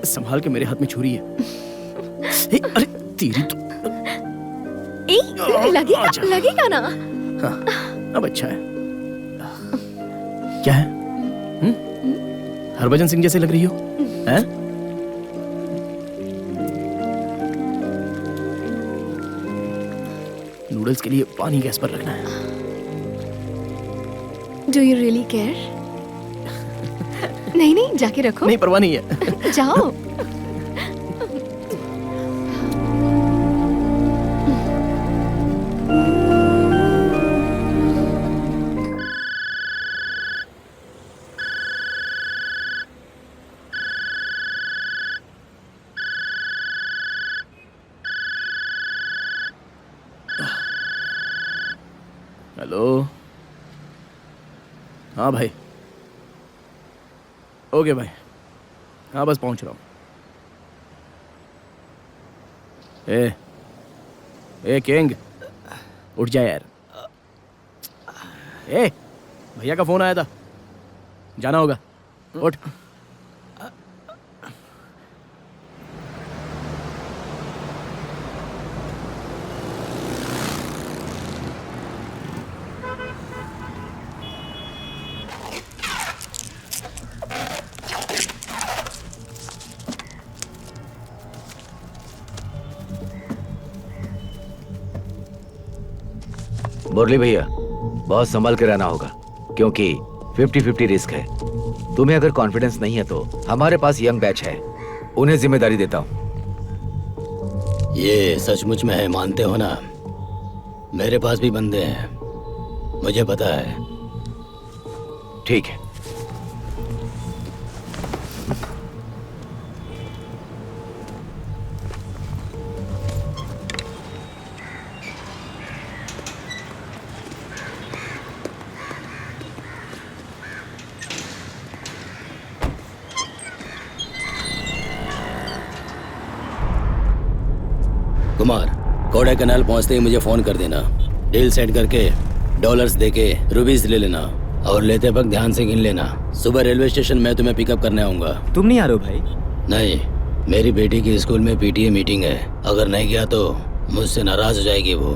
संभाल के, मेरे हाथ में छुरी है। अरे तेरी तो लगेगा ना? हाँ, अब अच्छा है। क्या है? हरभजन सिंह जैसे लग रही हो, हैं? नूडल्स के लिए पानी गैस पर रखना है। Do you really care? नहीं, जाके रखो। नहीं, परवाह नहीं है। जाओ। हेलो। हाँ भाई, ओके भाई, हाँ बस पहुंच रहा हूँ। ए किंग, उठ जा यार। भैया का फोन आया था, जाना होगा, उठ। मुरली भैया, बहुत संभल के रहना होगा, क्योंकि 50-50 रिस्क है। तुम्हें अगर कॉन्फिडेंस नहीं है तो हमारे पास यंग बैच है, उन्हें जिम्मेदारी देता हूँ। ये सचमुच में है, मानते हो ना? मेरे पास भी बंदे हैं, मुझे पता है। ठीक है। कुमार, कोड़ा कनाल पहुंचते ही मुझे फोन कर देना। डील सेट करके डॉलर्स देके रुपीस ले लेना, और लेते वक्त ध्यान से गिन लेना। सुबह रेलवे स्टेशन में तुम्हें पिकअप करने आऊंगा। तुम नहीं आ रहे हो भाई? नहीं, मेरी बेटी की स्कूल में पीटीए मीटिंग है, अगर नहीं गया तो मुझसे नाराज हो जाएगी वो।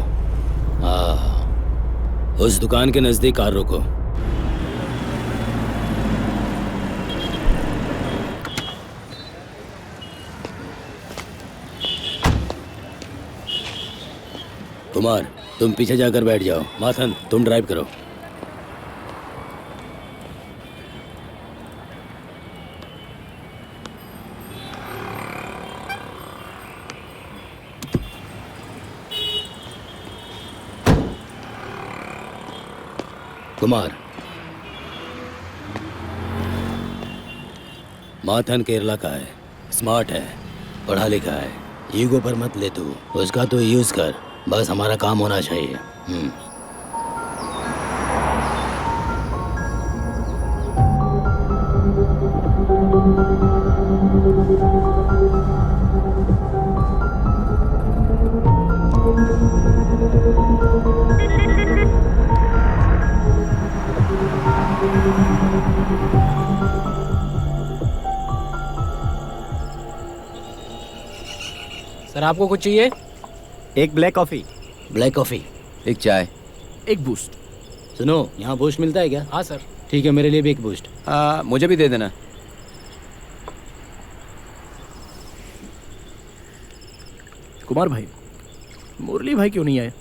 उस दुकान के नजदीक कार रोको। कुमार, तुम पीछे जाकर बैठ जाओ। माथन, तुम ड्राइव करो। कुमार, माथन केरला का है, स्मार्ट है, पढ़ा लिखा है। ईगो पर मत ले तू, उसका तो यूज कर, बस हमारा काम होना चाहिए। सर, आपको कुछ चाहिए? एक ब्लैक कॉफी। ब्लैक कॉफी, एक चाय, एक बूस्ट। सुनो, यहाँ बूस्ट मिलता है क्या? हाँ सर। ठीक है, मेरे लिए भी एक बूस्ट। मुझे भी दे देना। कुमार भाई, मुरली भाई क्यों नहीं आए?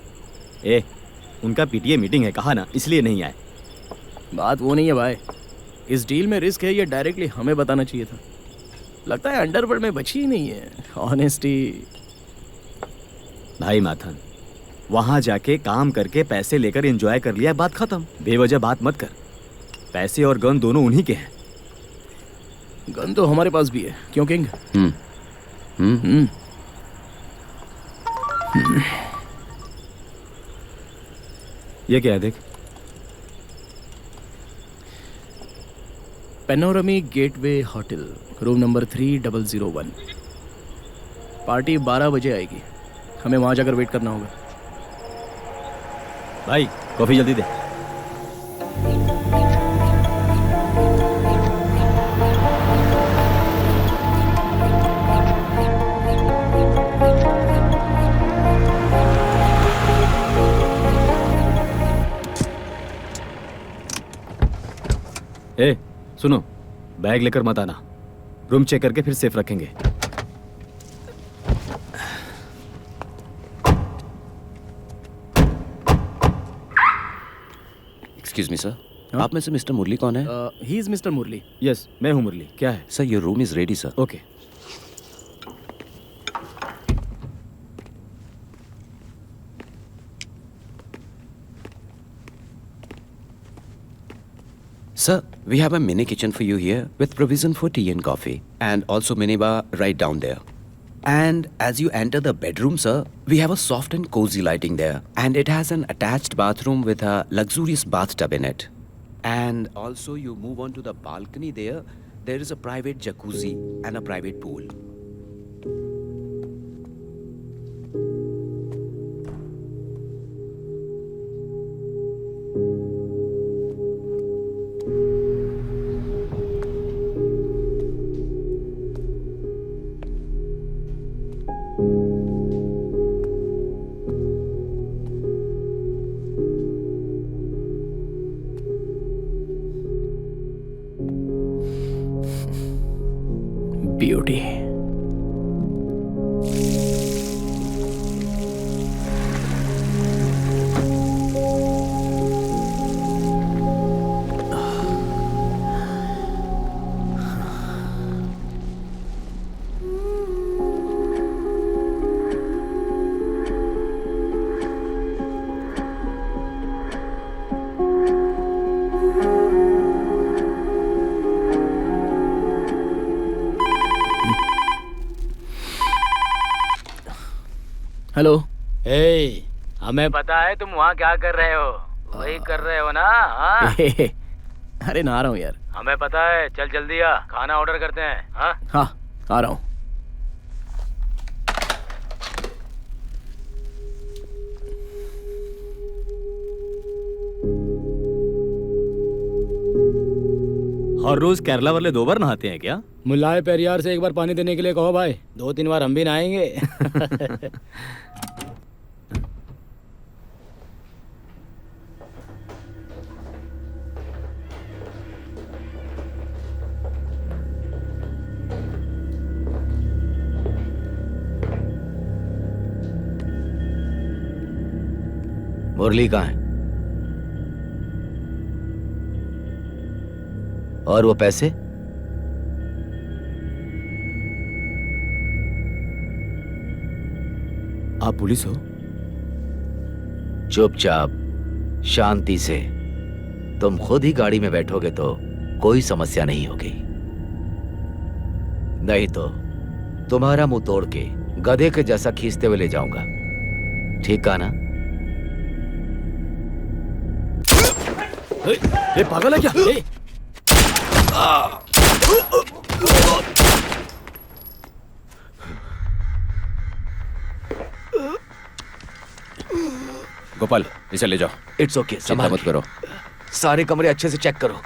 उनका पीटीए मीटिंग है, कहा ना, इसलिए नहीं आए। बात वो नहीं है भाई, इस डील में रिस्क है, ये डायरेक्टली हमें बताना चाहिए था। लगता है अंडरवर्ल्ड में बची ही नहीं है ऑनेस्टी। भाई माथन, वहां जाके काम करके पैसे लेकर एंजॉय कर लिया, बात खत्म। बेवजह बात मत कर। पैसे और गन दोनों उन्हीं के हैं। गन तो हमारे पास भी है, क्यों किंग? ये क्या है, देख। पेनोरमी Gateway hotel, room number 3001। Party 12 बजे आएगी, हमें वहां जाकर वेट करना होगा। भाई, कॉफी जल्दी दे। सुनो, बैग लेकर मत आना। रूम चेक करके फिर सेफ रखेंगे। एक्सक्यूज मी सर, आप में से मिस्टर मुरली कौन है? He is mister Murali. Yes, मैं हूँ मुरली। क्या है? Sir your room is ready sir. Okay. Sir, we have a mini kitchen for you here with provision for tea and coffee and also mini bar right down there. And as you enter the bedroom, sir, we have a soft and cozy lighting there and it has an attached bathroom with a luxurious bathtub in it. And also you move on to the balcony there, there is a private jacuzzi and a private pool. Beauty. Hello. ए, हमें पता है तुम वहाँ क्या कर रहे हो। वही कर रहे हो ना? हाँ? अरे नहा रहा हूँ यार। हमें पता है। चल जल्दी आ, खाना ऑर्डर करते हैं। हाँ? हाँ, आ रहा हूँ। हर रोज केरला वाले 2 बार नहाते हैं क्या? मुल्लाए पेरियार से एक बार पानी देने के लिए कहो भाई। 2-3 बार हम भी नहाएंगे। मुरली कहाँ है? और वो पैसे? आप पुलिस हो? चुपचाप शांति से। तुम खुद ही गाड़ी में बैठोगे तो कोई समस्या नहीं होगी, नहीं तो तुम्हारा मुंह तोड़ के गधे के जैसा खींचते हुए ले जाऊंगा। ठीक कहा ना? ये पागल है क्या? गोपाल, इसे ले जाओ। इट्स ओके, चिंता संभाल मत के। करो। सारे कमरे अच्छे से चेक करो।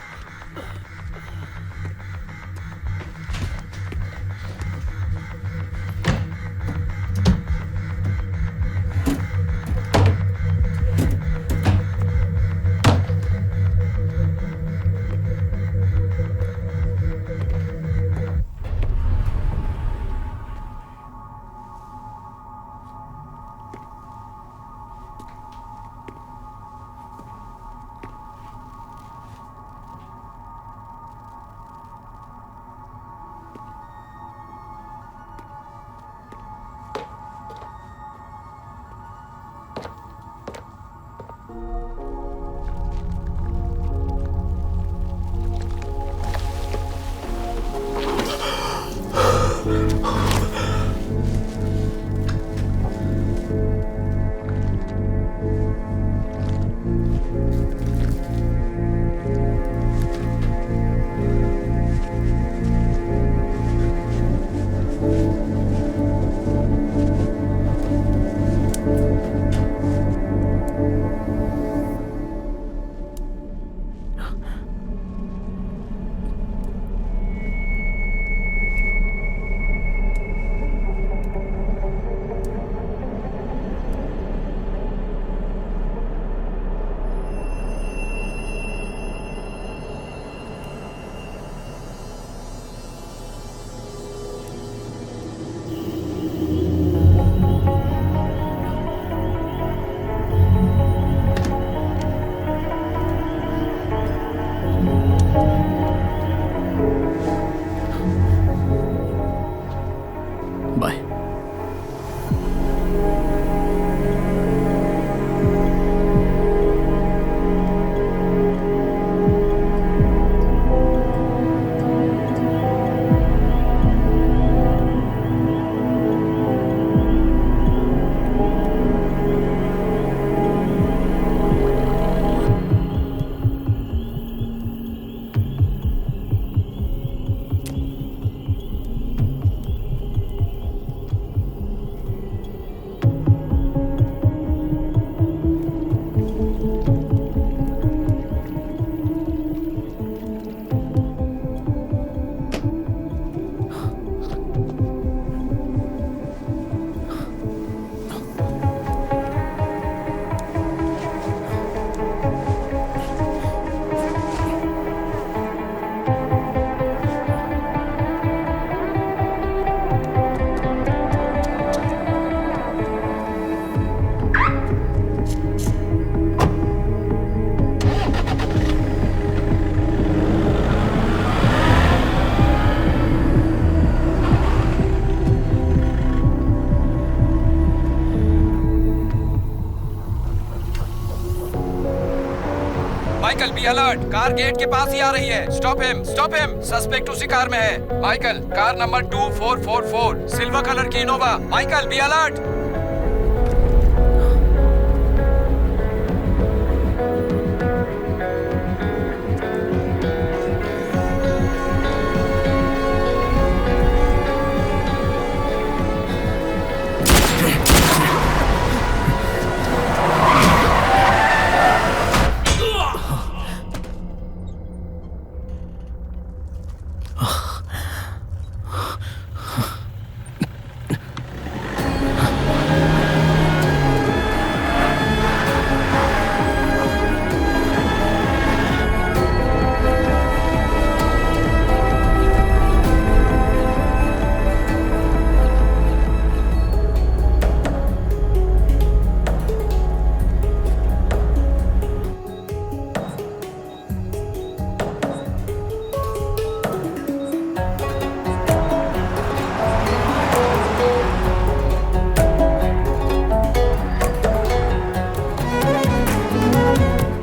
Bye. Michael be alert, car gate के पास ही आ रही है। स्टॉप हिम, सस्पेक्ट उसी कार में है। Michael, car number 2444, silver colour की Innova. Michael be alert.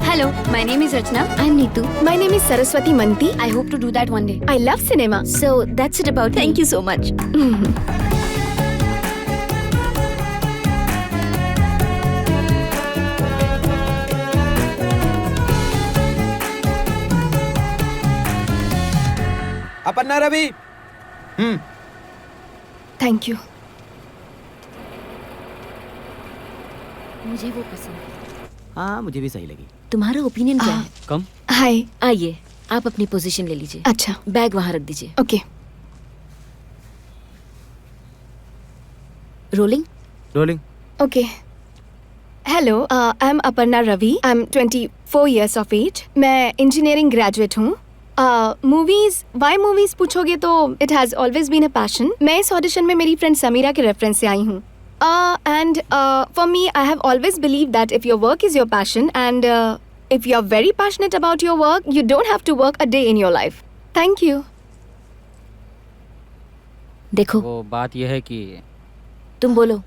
Hello, my name is Rachna. I'm Neetu. My name is Saraswati Manti. I hope to do that one day. I love cinema. So that's it about Thank you so much. Aparna Ravi. Thank you. मुझे वो पसंद है। हाँ मुझे भी सही लगी। तुम्हारा ओपिनियन क्या है? कम। Hi. आइए, आप अपनी पोजीशन ले लीजिए। अच्छा, बैग वहाँ रख दीजिए। okay. Rolling. Rolling. Okay. Hello, I'm Aparna Ravi. I'm 24 years of age. मैं इंजीनियरिंग ग्रेजुएट हूँ। मूवीज वाई मूवीज पूछोगे तो it has always been a passion. मैं इस ऑडिशन में मेरी फ्रेंड समीरा के रेफरेंस से आई हूँ। And for me I have always believe that if your work is your passion and if you are very passionate about your work you don't have to work a day in your life. Thank you. देखो, वो बात यह है कि तुम बोलो।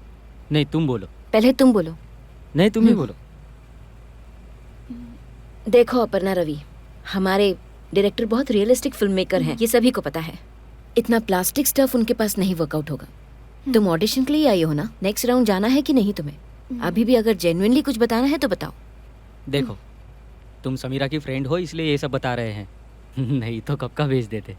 नहीं तुम बोलो। पहले तुम बोलो। नहीं तुम ही बोलो। देखो अपर्णा रवि, हमारे डायरेक्टर बहुत रियलिस्टिक फिल्म मेकर हैं, ये सभी को पता है। इतना प्लास्टिक स्टफ उनके पास नहीं वर्कआउट होगा। तुम ऑडिशन के लिए आई हो ना, नेक्स्ट राउंड जाना है कि नहीं तुम्हें? अभी भी अगर जेन्युइनली कुछ बताना है तो बताओ। देखो, तुम समीरा की फ्रेंड हो इसलिए ये सब बता रहे हैं, नहीं तो कब का भेज देते।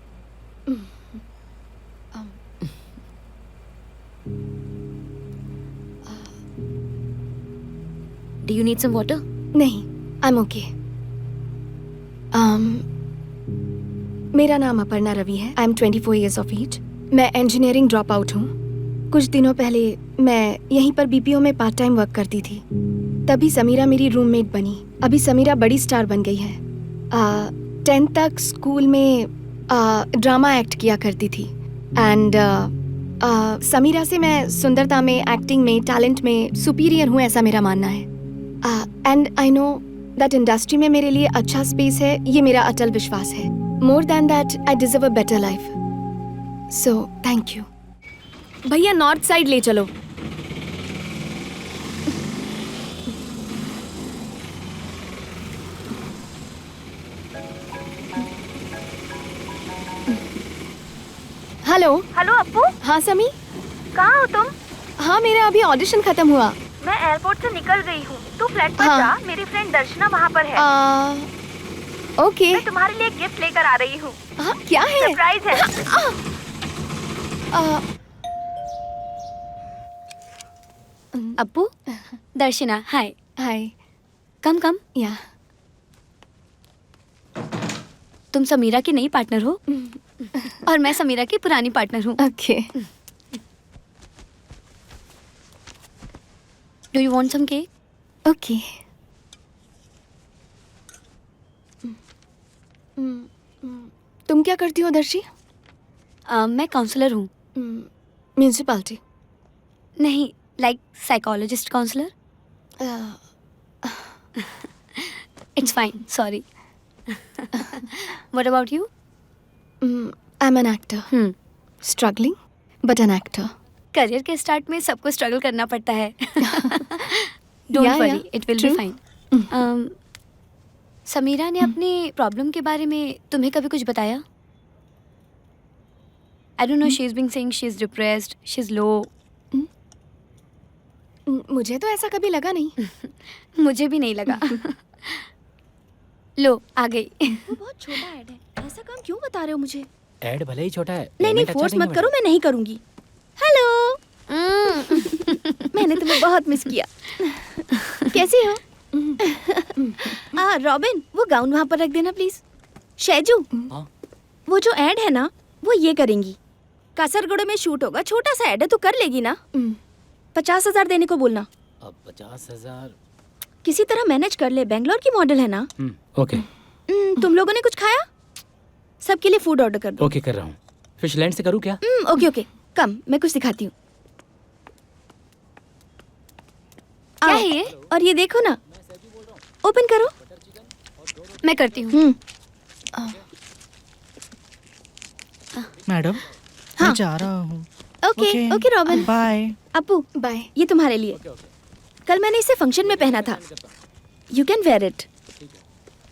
Do you need some water? नहीं, आई एम ओके। मेरा नाम अपर्णा रवि है। I am 24 years of age. मैं इंजीनियरिंग ड्रॉप आउट हूँ। कुछ दिनों पहले मैं यहीं पर बीपीओ में पार्ट टाइम वर्क करती थी, तभी समीरा मेरी रूममेट बनी। अभी समीरा बड़ी स्टार बन गई है। 10th तक स्कूल में ड्रामा एक्ट किया करती थी एंड समीरा से मैं सुंदरता में, एक्टिंग में, टैलेंट में सुपीरियर हूँ, ऐसा मेरा मानना है। And I know that industry में मेरे लिए अच्छा स्पेस है, ये मेरा अटल विश्वास है। More than that I deserve a better life. So thank you. भैया नॉर्थ साइड ले चलो। हेलो। हेलो अप्पू, हाँ समी। कहाँ हो तुम? हाँ मेरा अभी ऑडिशन खत्म हुआ। मैं एयरपोर्ट से निकल गई हूँ। तू फ्लैट पर हाँ। जा, मेरी फ्रेंड दर्शना वहाँ पर है। ओके। मैं तुम्हारे लिए गिफ्ट लेकर आ रही हूँ। हाँ क्या है? सरप्राइज है। अप्पू, दर्शना, हाय। हाय। कम कम। या तुम समीरा की नई पार्टनर हो और मैं समीरा की पुरानी पार्टनर हूँ। Okay. Do you want some cake? Okay. तुम क्या करती हो दर्शी? मैं काउंसलर हूँ। म्यूनिसिपैलिटी? नहीं, like psychologist counsellor. It's fine, sorry. What about you? I am an actor. Struggling but an actor. Career के स्टार्ट में सबको स्ट्रगल करना पड़ता है। Don't worry, it will be fine. Sameera ने अपनी प्रॉब्लम के बारे में तुम्हें कभी कुछ बताया? I don't know, she is being saying she is depressed, she is low. मुझे तो ऐसा कभी लगा नहीं। मुझे भी नहीं लगा। लो आ गई। वो बहुत छोटा ऐड है, ऐसा काम क्यों बता रहे हो मुझे? ऐड भले ही छोटा है। नहीं फोर्स मत करो, मैं नहीं करूँगी। हेलो। मैंने तुम्हें बहुत मिस किया। कैसी हो? रॉबिन, वो गाउन वहाँ पर रख देना प्लीज। शैजू, वो जो ऐड है ना, वो ये करेंगी। कासरगोड़े में शूट होगा, छोटा सा ऐड है, तो कर लेगी ना? 50,000 देने को बोलना। अब 50,000 किसी तरह मैनेज कर ले, बेंगलोर की मॉडल है ना। ओके। तुम लोगों ने कुछ खाया? सबके लिए फूड ऑर्डर कर दो। ओके कर रहा हूँ। फिशलैंड से करूँ क्या? ओके कम, मैं कुछ दिखाती हूँ। क्या है ये? और ये देखो ना, ओपन करो। मैं करती हूँ। मैडम, मैं जा रहा हूँ। Okay Robin, bye. Appu bye. ये तुम्हारे लिए। कल मैंने इसे फंक्शन में पहना था। You can wear it.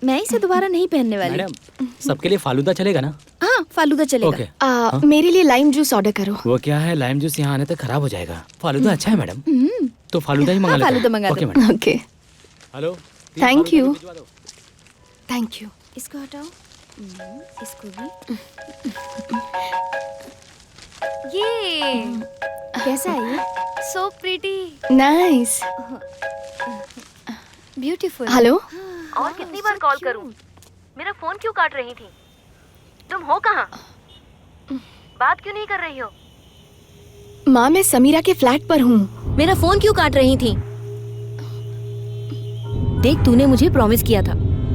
मैं इसे दोबारा नहीं पहनने वाली। मैडम, सबके लिए फालूदा चलेगा ना? हाँ, फालूदा चलेगा। ओके। मेरे लिए लाइम जूस ऑर्डर करो। वो क्या है, लाइम जूस यहाँ आने तक खराब हो जाएगा। फालूदा अच्छा है मैडम। तो फालूदा ही मंगा लेते हैं। फालूदा मंगा ओके दो। Madam. Okay. Hello. Thank you. Thank you. इसको हटाओ, इसको भी। ये कैसा है ये? So pretty, nice. Beautiful. Hello. और कितनी बार कॉल करूं? मेरा फोन क्यों काट रही थी? तुम हो कहाँ? बात क्यों नहीं कर रही हो? माँ, मैं समीरा के फ्लैट पर हूँ। मेरा फोन क्यों काट रही थी? देख, तूने मुझे प्रॉमिस किया था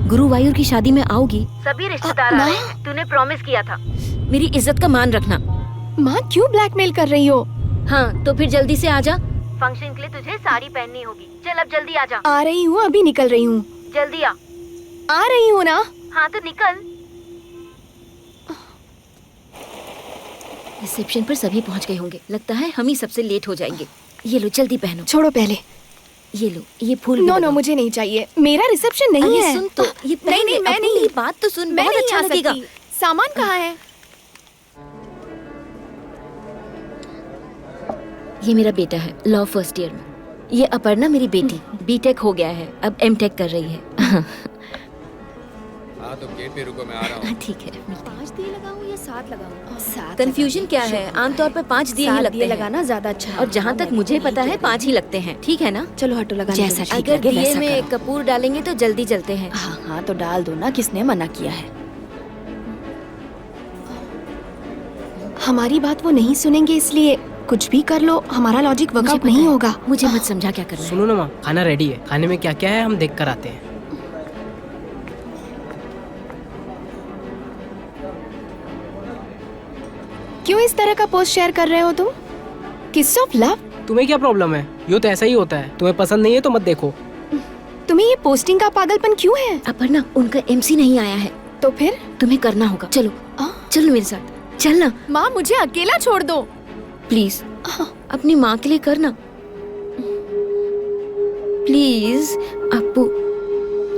गुरुवायूर की शादी में आओगी। सभी रिश्तेदार आ रहे हैं, तूने प्रॉमिस किया था। मेरी इज्जत का मान रखना। माँ, क्यों ब्लैकमेल कर रही हो? हाँ, तो फिर जल्दी से आजा। फंक्शन के लिए तुझे साड़ी पहननी होगी। चल अब जल्दी आ जा। आ रही हूँ, अभी निकल रही हूँ। जल्दी आ रही हूँ ना। हाँ तो निकल। रिसेप्शन पर सभी पहुंच गए होंगे। लगता है हम ही सबसे लेट हो जाएंगे। ये लो, जल्दी पहनो। छोड़ो पहले। ये लो, ये फूल भी नो लगाओ। मुझे नहीं चाहिए। मेरा रिसेप्शन नहीं अरे है। सुन तो, ये पहन ले। मैं अब नहीं। मेरी बात तो सुन, मैं बहुत नहीं अच्छा आ लगेगा। सकती। सामान कहाँ है? ये मेरा बेटा है, लॉ फर्स्ट ईयर में। ये अपर्णा मेरी बेटी, बीटेक हो गया है, अब एमटेक कर रही है। हाँ तुम गेट पे रुको, मैं आ रहा हूँ। ठीक है। 5 दिए लगाऊं या 7 लगाऊं? 7। कंफ्यूजन क्या है? आमतौर पर 5 दिए ही लगते हैं। लगाना ज्यादा अच्छा है। और जहाँ तक मुझे पता है 5 ही लगते हैं। ठीक है ना? चलो हटो, लगा जैसा ठीक अगर लगे दिए वैसा में करो। कपूर डालेंगे तो जल्दी जलते हैं। हाँ तो डाल दो ना, किसने मना किया है? हमारी बात वो नहीं सुनेंगे, इसलिए कुछ भी कर लो, हमारा लॉजिक वर्कआउट नहीं होगा। मुझे मत समझा क्या करना है। सुनो ना माँ, खाना रेडी है। खाने में क्या क्या है हम देख कर आते हैं। क्यों इस तरह का पोस्ट शेयर कर रहे हो तुम? किस ऑफ लव? तुम्हें क्या प्रॉब्लम है? ये तो ऐसा ही होता है। तुम्हें पसंद नहीं है तो मत देखो। तुम्हें ये पोस्टिंग का पागलपन क्यों है? अपर्णा, उनका एमसी नहीं आया है। तो फिर तुम्हें करना होगा। चलो चलो मेरे साथ, चलना। माँ, मुझे अकेला छोड़ दो। प्लीज। अपनी माँ के लिए करना प्लीज। अपू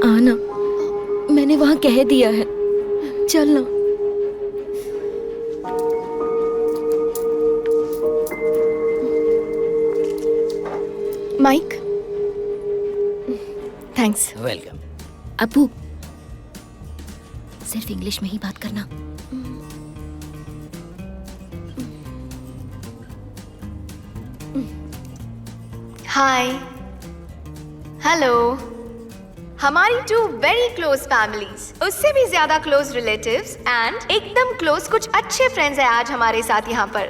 आना, मैंने वहां कह दिया है, चलना। Mic, thanks. वेलकम। अपू सिर्फ इंग्लिश में ही बात करना। हाय, हेलो। हमारी 2 वेरी क्लोज फैमिलीज, उससे भी ज्यादा क्लोज रिलेटिव्स एंड एकदम क्लोज कुछ अच्छे फ्रेंड्स हैं आज हमारे साथ यहाँ पर।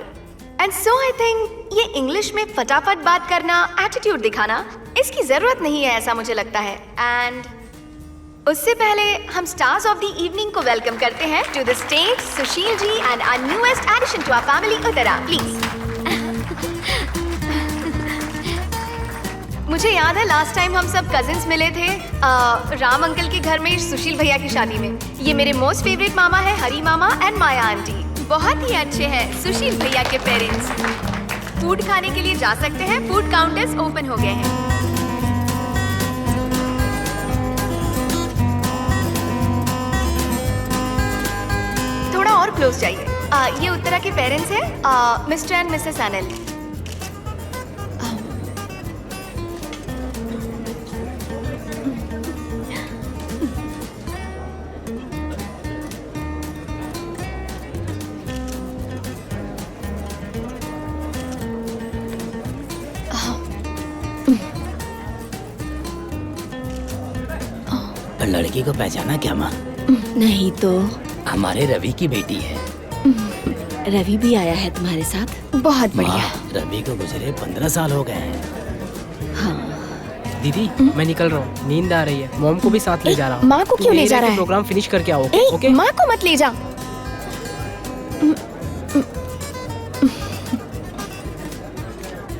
एंड सो आई थिंक ये इंग्लिश में फटाफट बात करना, एटीट्यूड दिखाना, इसकी जरूरत नहीं है ऐसा मुझे लगता है। एंड उससे पहले हम स्टार्स ऑफ द इवनिंग को वेलकम करते हैं to the stage Sushil ji and our newest addition to our family Uttara, please. मुझे याद है लास्ट टाइम हम सब कजिन्स मिले थे राम अंकल के घर में सुशील भैया की शादी में। ये मेरे मोस्ट फेवरेट मामा है हरी मामा एंड माया आंटी, बहुत ही अच्छे हैं सुशील भैया के पेरेंट्स। फूड खाने के लिए जा सकते हैं, फूड काउंटर्स ओपन हो गए हैं। थोड़ा और क्लोज जाइए। ये उत्तरा के पेरेंट्स हैं, मिस्टर एंड मिसेस अनिल। लड़की को पहचाना क्या माँ? नहीं तो हमारे रवि की बेटी है। रवि भी आया है तुम्हारे साथ? बहुत बढ़िया। रवि को गुजरे 15 साल हो गए हैं। हाँ। दीदी मैं निकल रहा हूँ, नींद आ रही है। मॉम को भी साथ ले जा रहा हूँ। माँ को क्यों ले जा रहा है? प्रोग्राम फिनिश करके आओ। ओके? माँ को मत ले जा।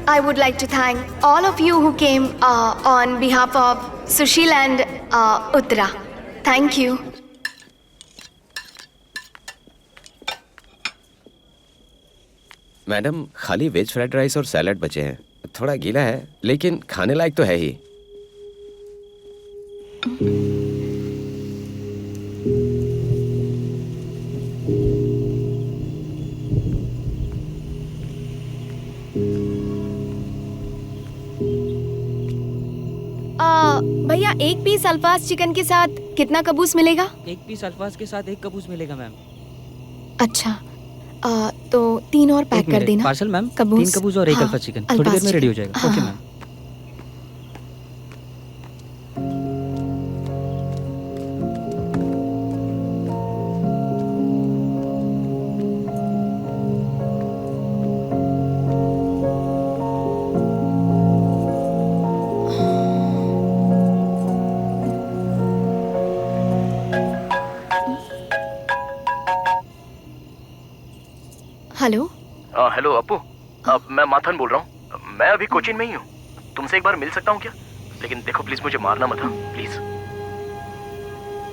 I would like to thank all of you who came on behalf of Sushil and Uttara. Thank you. Madam खाली वेज फ्राइड राइस और सैलड बचे हैं। थोड़ा गीला है लेकिन खाने लायक तो है ही। भैया एक पीस अल्फाज चिकन के साथ कितना कबूस मिलेगा? एक पीस अल्फाज के साथ 1 कबूस मिलेगा मैम। अच्छा, तो 3 और पैक कर देना। Parcel ma'am. कबूस। 3 कबूस और 1 अल्फाज चिकन थोड़ी देर में रेडी हो जाएगा। Okay ma'am. हेलो। हेलो अपू, मैं माथन बोल रहा हूँ। मैं अभी कोचिन में ही हूँ। तुमसे एक बार मिल सकता हूँ क्या? लेकिन देखो प्लीज मुझे मारना मत, प्लीज।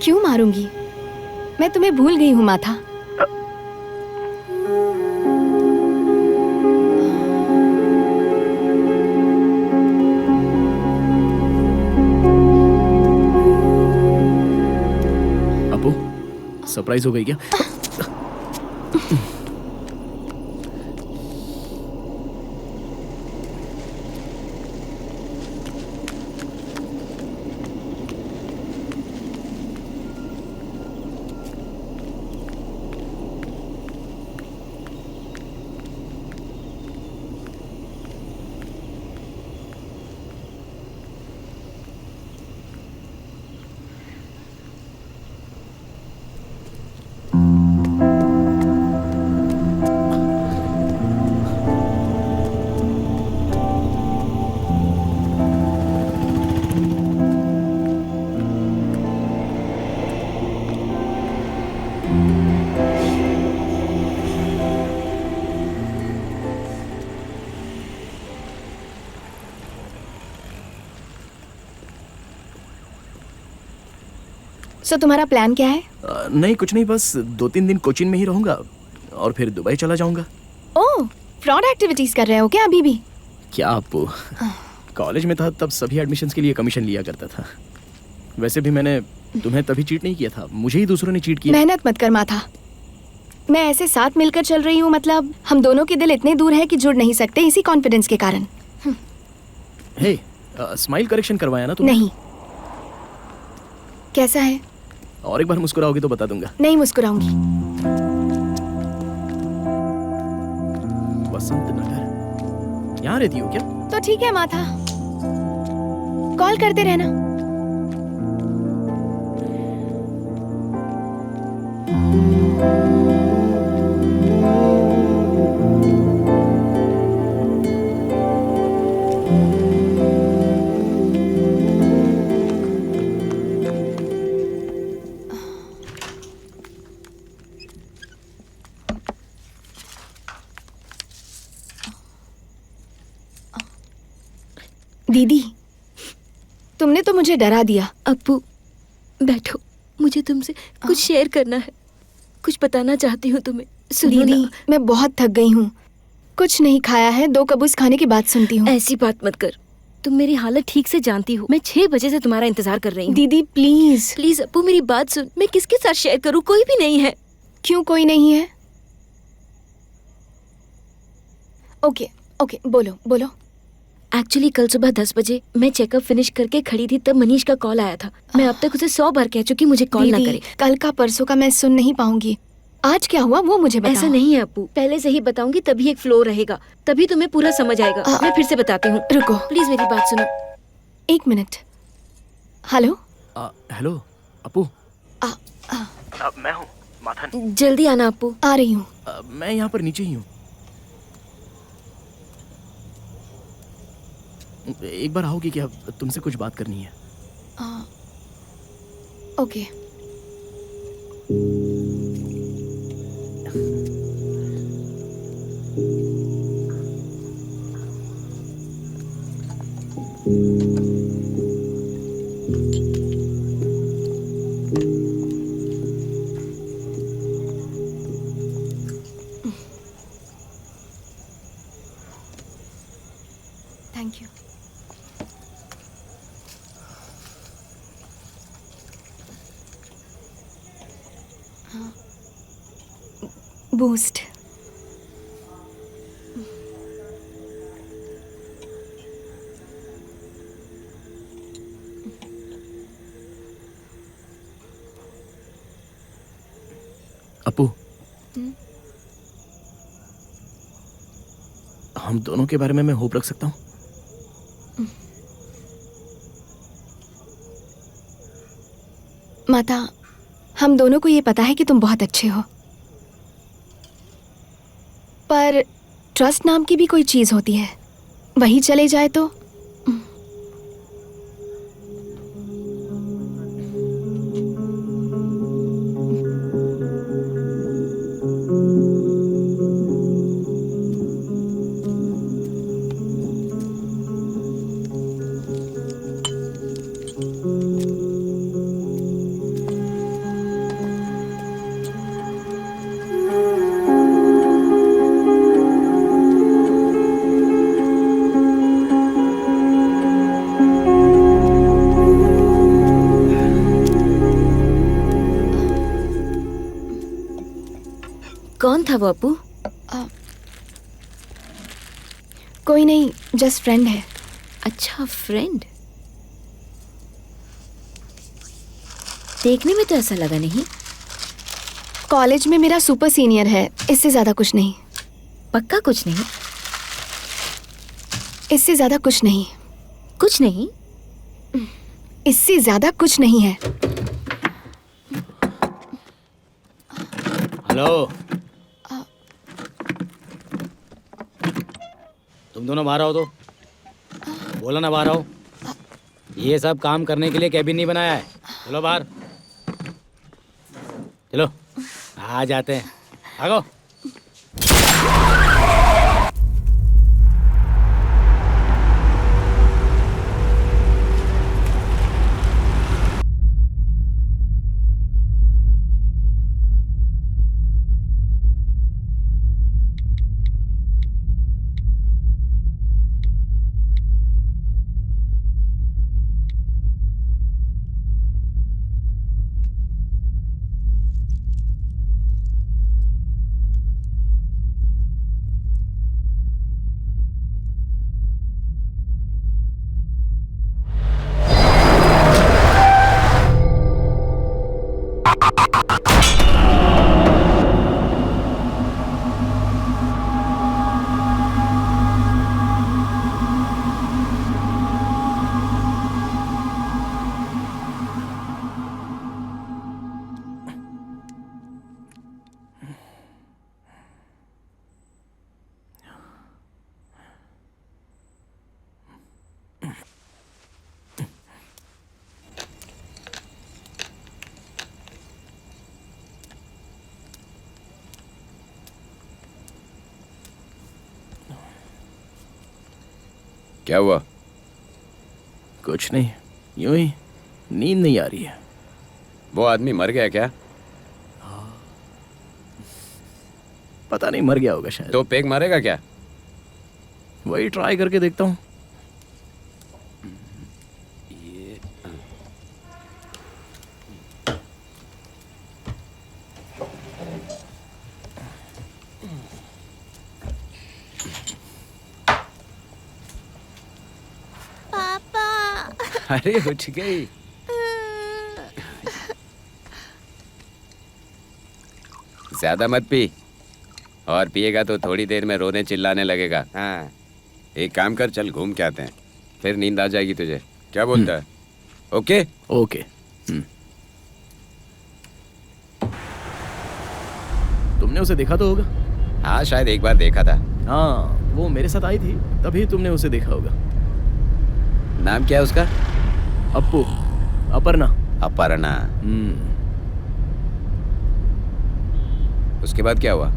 क्यों मारूंगी? मैं तुम्हें भूल गई हूँ माथा। अपू सरप्राइज हो गई क्या? सो तुम्हारा प्लान क्या है? नहीं कुछ नहीं, बस 2-3 दिन कोचिन में ही रहूंगा और फिर दुबई चला जाऊंगा। ओह फ्रॉड एक्टिविटीज कर रहे हो क्या अभी भी? क्या आपको कॉलेज में था तब सभी एडमिशन्स के लिए कमीशन लिया करता था। वैसे भी मैंने तुम्हें तभी चीट नहीं किया था, मुझे ही दूसरों ने चीट किया। मेहनत मत कर माथा। मैं ऐसे साथ मिलकर चल रही हूँ, मतलब हम दोनों के दिल इतने दूर है कि जुड़ नहीं सकते इसी कॉन्फिडेंस के कारण। हे, स्माइल करेक्शन करवाया ना तुमने? नहीं। कैसा है? और एक बार मुस्कुराओगी तो बता दूंगा। नहीं मुस्कुराऊंगी। वसंत नगर, यहाँ रहती हो क्या? तो ठीक है माथा, कॉल करते रहना। दीदी, तुमने तो मुझे डरा दिया। अप्पू बैठो, मुझे तुमसे कुछ शेयर करना है, कुछ बताना चाहती हूँ तुम्हें। सुनो दीदी, ना। मैं बहुत थक गई हूँ, कुछ नहीं खाया है, 2 कबूस खाने की बात सुनती हूँ। ऐसी बात मत कर, तुम मेरी हालत ठीक से जानती हो। मैं 6 बजे से तुम्हारा इंतजार कर रही हूँ। दीदी प्लीज प्लीज अप्पू मेरी बात सुन। मैं किसके साथ शेयर करूँ? कोई भी नहीं है। क्यों कोई नहीं है? ओके ओके, बोलो बोलो। एक्चुअली कल सुबह 10 बजे मैं चेकअप फिनिश करके खड़ी थी, तब मनीष का कॉल आया था। मैं अब तक उसे 100 बार कह चुकी मुझे कॉल ना दीदी, करे। कल का परसों का मैं सुन नहीं पाऊंगी। आज क्या हुआ वो मुझे बताओ। ऐसा नहीं है अप्पू, पहले से ही बताऊंगी तभी एक फ्लो रहेगा, तभी तुम्हें पूरा समझ आएगा। मैं फिर से बताती हूँ, रुको प्लीज मेरी बात सुनो। 1 मिनट। Hello hello Appu. मैं हूँ माथन। जल्दी आना अप्पू। आ रही हूँ। मैं यहाँ पर नीचे ही हूँ। एक बार आओगी क्या? तुमसे कुछ बात करनी है। ओके। Thank you. बूस्ट। अपू, हम दोनों के बारे में मैं होप रख सकता हूँ? माता, हम दोनों को ये पता है कि तुम बहुत अच्छे हो, पर ट्रस्ट नाम की भी कोई चीज होती है, वही चले जाए तो? कौन था वो अप्पू? कोई नहीं, जस्ट फ्रेंड है। अच्छा फ्रेंड। देखने में तो ऐसा लगा नहीं। कॉलेज में मेरा सुपर सीनियर है, इससे ज्यादा कुछ नहीं। पक्का कुछ नहीं? इससे ज्यादा कुछ नहीं। कुछ नहीं? इससे ज्यादा कुछ नहीं है। हेलो, तुम दोनों बाहर आओ तो। बोला ना बाहर आओ। ये सब काम करने के लिए कैबिन नहीं बनाया है। चलो बाहर, चलो आ जाते हैं। भागो। क्या हुआ? कुछ नहीं, यूं ही नींद नहीं आ रही है। वो आदमी मर गया क्या? पता नहीं, मर गया होगा शायद। तो पेग मारेगा क्या? वही ट्राई करके देखता हूँ। अरे उठ गई। ज्यादा मत पी, और पिएगा तो थोड़ी देर में रोने चिल्लाने लगेगा। हाँ, एक काम कर, चल घूम के आते हैं, फिर नींद आ जाएगी तुझे। क्या बोलता है? Okay okay. तुमने उसे देखा तो होगा। हाँ, शायद एक बार देखा था। हाँ, वो मेरे साथ आई थी, तभी तुमने उसे देखा होगा। नाम क्या है उसका? अप्पू, अपर्णा। अपर्णा। उसके बाद क्या हुआ?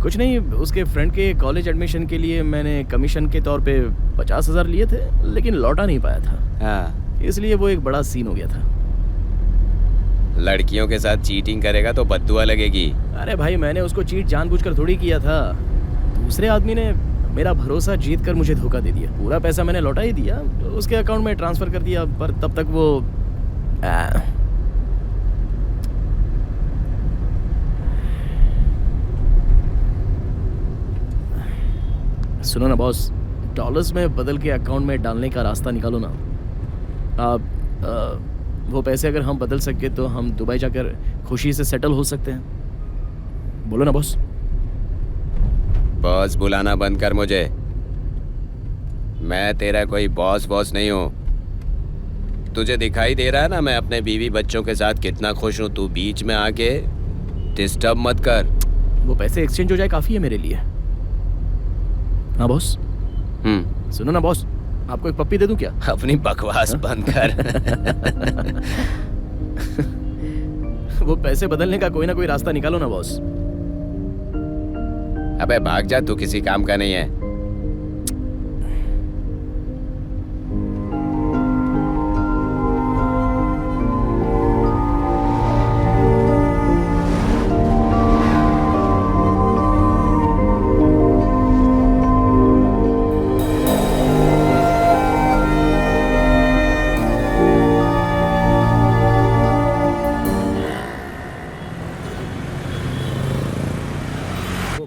कुछ नहीं, उसके फ्रेंड के कॉलेज एडमिशन के लिए मैंने कमीशन के तौर पे 50,000 लिए थे, लेकिन लौटा नहीं पाया था। हाँ, इसलिए वो एक बड़ा सीन हो गया था। लड़कियों के साथ चीटिंग करेगा तो बद्दुआ लगेगी। अरे भाई, मैंने उसको चीट जानबूझकर थोड़ी किया था। दूसरे आदमी ने मेरा भरोसा जीत कर मुझे धोखा दे दिया। पूरा पैसा मैंने लौटा ही दिया, उसके अकाउंट में ट्रांसफर कर दिया, पर तब तक वो सुनो ना बॉस, डॉलर्स में बदल के अकाउंट में डालने का रास्ता निकालो ना। आप वो पैसे अगर हम बदल सके तो हम दुबई जाकर खुशी से सेटल हो सकते हैं। बोलो ना बॉस। बॉस बुलाना बंद कर मुझे। मैं तेरा कोई बॉस नहीं हूँ। तुझे दिखाई दे रहा है ना मैं अपने बीवी बच्चों के साथ कितना खुश हूँ। तू बीच में आके डिस्टर्ब मत कर। वो पैसे एक्सचेंज हो जाए काफ़ी है मेरे लिए। हाँ बॉस। सुनो ना बॉस, आपको एक पप्पी दे दूं क्या? अपनी बकवास बंद कर। वो पैसे बदलने का कोई ना कोई रास्ता निकालो ना बॉस। अबे भाग जा, तू किसी काम का नहीं है।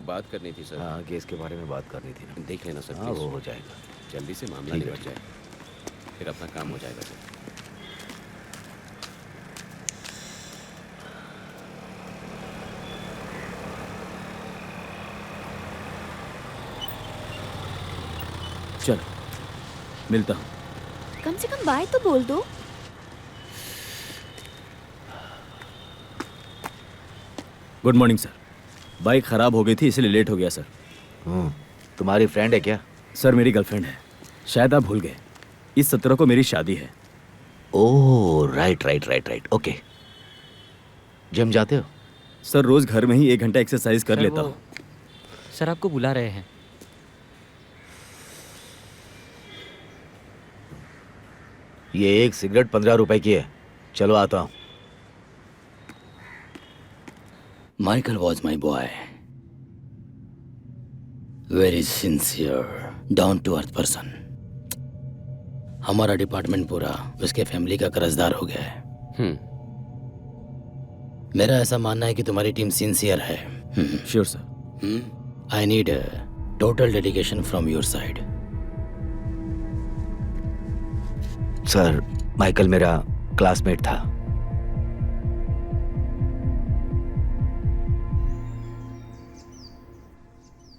बात करनी थी सर। हाँ, केस के बारे में बात करनी थी ना। देख लेना सर। हाँ, वो हो जाएगा। जल्दी से मामला निपट जाए, फिर अपना काम हो जाएगा सर। चल, मिलता हूँ। कम से कम बाय तो बोल दो। Good morning sir. बाइक खराब हो गई थी इसलिए लेट हो गया सर। तुम्हारी फ्रेंड है क्या? सर मेरी गर्लफ्रेंड है, शायद आप भूल गए। इस 17 को मेरी शादी है। Oh right. ओके। जिम जाते हो? सर रोज घर में ही 1 घंटा एक्सरसाइज कर लेता हूँ। सर आपको बुला रहे हैं। ये एक सिगरेट 15 रुपए की है। चलो आता हूँ। Michael was my boy. Very sincere, down to earth person. हमारा डिपार्टमेंट पूरा उसके फैमिली का कर्जदार हो गया है। मेरा ऐसा मानना है कि तुम्हारी टीम सिंसियर है। Sure sir. I need total dedication from your side. Sir, Michael मेरा क्लासमेट था।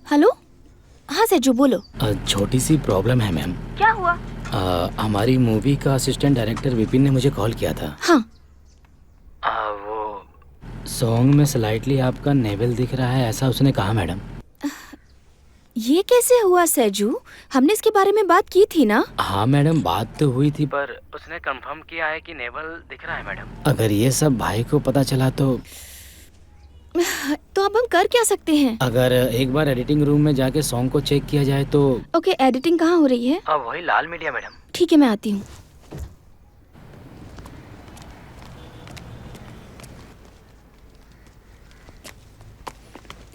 हेलो। हाँ सेजू बोलो। छोटी सी प्रॉब्लम है मैम। क्या हुआ? हमारी मूवी का असिस्टेंट डायरेक्टर विपिन ने मुझे कॉल किया था। हाँ। वो सॉन्ग में स्लाइटली आपका नेवल दिख रहा है, ऐसा उसने कहा मैडम। ये कैसे हुआ सेजू? हमने इसके बारे में बात की थी ना? हाँ मैडम, बात तो हुई थी, पर उसने कंफर्म किया है कि नेवल दिख रहा है मैडम। अगर ये सब भाई को पता चला तो तो अब हम कर क्या सकते हैं? अगर एक बार एडिटिंग रूम में जाके सॉन्ग को चेक किया जाए तो। ओके, एडिटिंग कहाँ हो रही है? वही लाल मीडिया मैडम। ठीक है, मैं आती हूँ।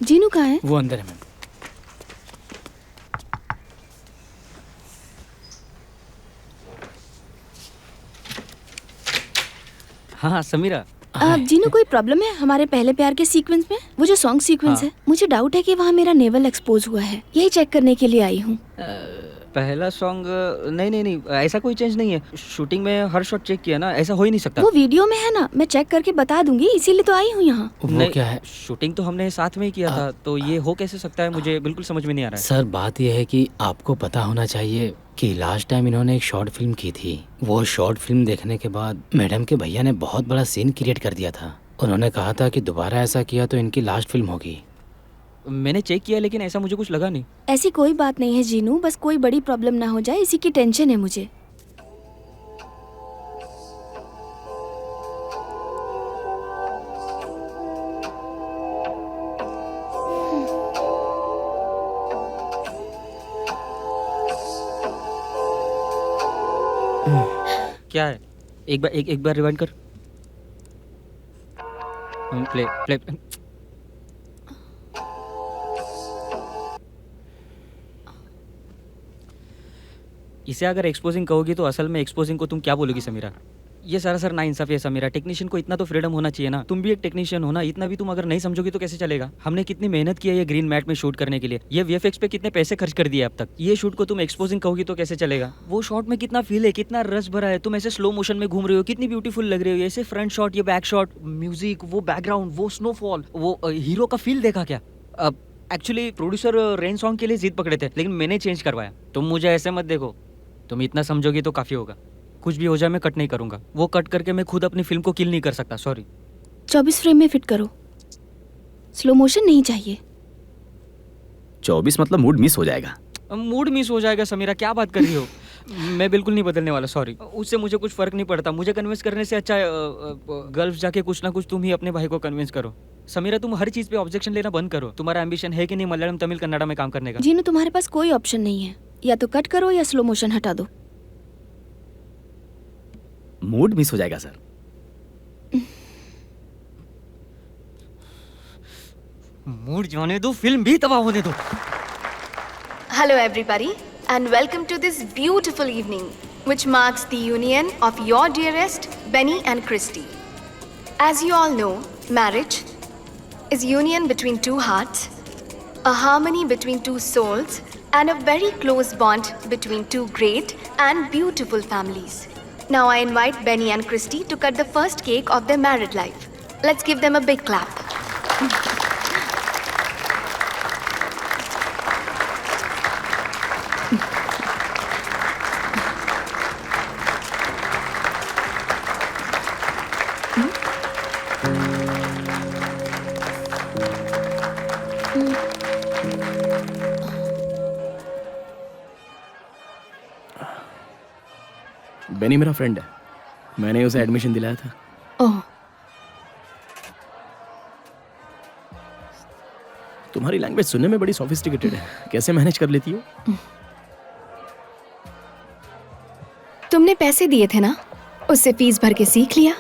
जीनू कहाँ है? वो अंदर है मैम। हाँ समीरा। जीनू, कोई प्रॉब्लम है हमारे पहले प्यार के सीक्वेंस में? वो जो सॉन्ग सीक्वेंस है, मुझे डाउट है कि वहाँ मेरा नेवल एक्सपोज हुआ है। यही चेक करने के लिए आई हूँ। पहला सॉन्ग नहीं, ऐसा कोई चेंज नहीं है। शूटिंग में हर शॉट चेक किया ना, ऐसा हो ही नहीं सकता। वो वीडियो में है ना, मैं चेक करके बता दूंगी, इसीलिए तो आई हूँ यहाँ। वो क्या है? शूटिंग तो हमने साथ में ही किया था, तो ये हो कैसे सकता है? मुझे बिल्कुल समझ में नहीं आ रहा है। सर, बात यह है कि आपको पता होना चाहिए कि लास्ट टाइम इन्होंने एक शॉर्ट फिल्म की थी। वो शॉर्ट फिल्म देखने के बाद मैडम के भैया ने बहुत बड़ा सीन क्रिएट कर दिया था। उन्होंने कहा था कि दोबारा ऐसा किया तो इनकी लास्ट फिल्म होगी। मैंने चेक किया लेकिन ऐसा मुझे कुछ लगा नहीं। ऐसी कोई बात नहीं है जीनू, बस कोई बड़ी प्रॉब्लम ना हो जाए, इसी की टेंशन है मुझे। क्या है? एक बार रिवाइंड कर। प्ले। इसे अगर एक्सपोजिंग कहोगी तो असल में एक्सपोजिंग को तुम क्या बोलोगी समीरा? ये सरासर नाइंसाफी है समीरा। टेक्नीशियन को इतना तो फ्रीडम होना चाहिए ना। तुम भी एक टेक्नीशियन हो ना, इतना भी तुम अगर नहीं समझोगी तो कैसे चलेगा? हमने कितनी मेहनत की है ये ग्रीन मैट में शूट करने के लिए। ये वीएफएक्स पे कितने पैसे खर्च कर दिए अब तक। ये शूट को तुम एक्सपोजिंग कहोगी तो कैसे चलेगा? वो शॉट में कितना फील है, कितना रस भरा है। तुम ऐसे स्लो मोशन में घूम रहे हो, कितनी ब्यूटीफुल लग रही हो। ऐसे फ्रंट शॉट, ये बैक शॉट, म्यूजिक, वो बैकग्राउंड, वो स्नोफॉल, वो हीरो का फील देखा क्या? अब एक्चुअली प्रोड्यूसर रेन सॉन्ग के लिए जिद पकड़े थे, लेकिन मैंने चेंज करवाया। तुम मुझे ऐसे मत देखो, तुम इतना समझोगी तो काफी होगा। कुछ भी हो जाए मैं कट नहीं करूंगा। वो कट करके मैं खुद अपनी फिल्म को किल नहीं कर सकता। सॉरी। 24 फ्रेम में फिट करो, स्लो मोशन नहीं चाहिए। 24 मतलब मूड मिस हो जाएगा। मूड मिस हो जाएगा समीरा, क्या बात कर रही हो? मैं बिल्कुल नहीं बदलने वाला। सॉरी, उससे मुझे कुछ फर्क नहीं पड़ता। मुझे कन्विंस करने से अच्छा गल्फ जाके कुछ ना कुछ तुम ही अपने भाई को कन्विंस करो। समीरा, तुम हर चीज पे ऑब्जेक्शन लेना बंद करो। तुम्हारा एम्बिशन है कि नहीं मलयालम, तमिल, कन्नड़ा में काम करने का? जीनू, तुम्हारे पास कोई ऑप्शन नहीं है, या तो कट करो या स्लो मोशन हटा दो। मूड मिस हो जाएगा सर। मूड जाने दो, फिल्म भी तबाह होने दो। Hello everybody and welcome to this beautiful evening which marks the union of your dearest Benny and Christy. As you all know, marriage is union between two hearts, a harmony between two souls and a very close bond between two great and beautiful families. Now I invite Benny and Christy to cut the first cake of their married life. Let's give them a big clap. Beni मेरा friend है, मैंने उसे admission दिलाया था। ओह, तुम्हारी language सुनने में बड़ी सोफिस्टिकेटेड है, कैसे मैनेज कर लेती हो? तुमने पैसे दिए थे ना, उससे फीस भर के सीख लिया।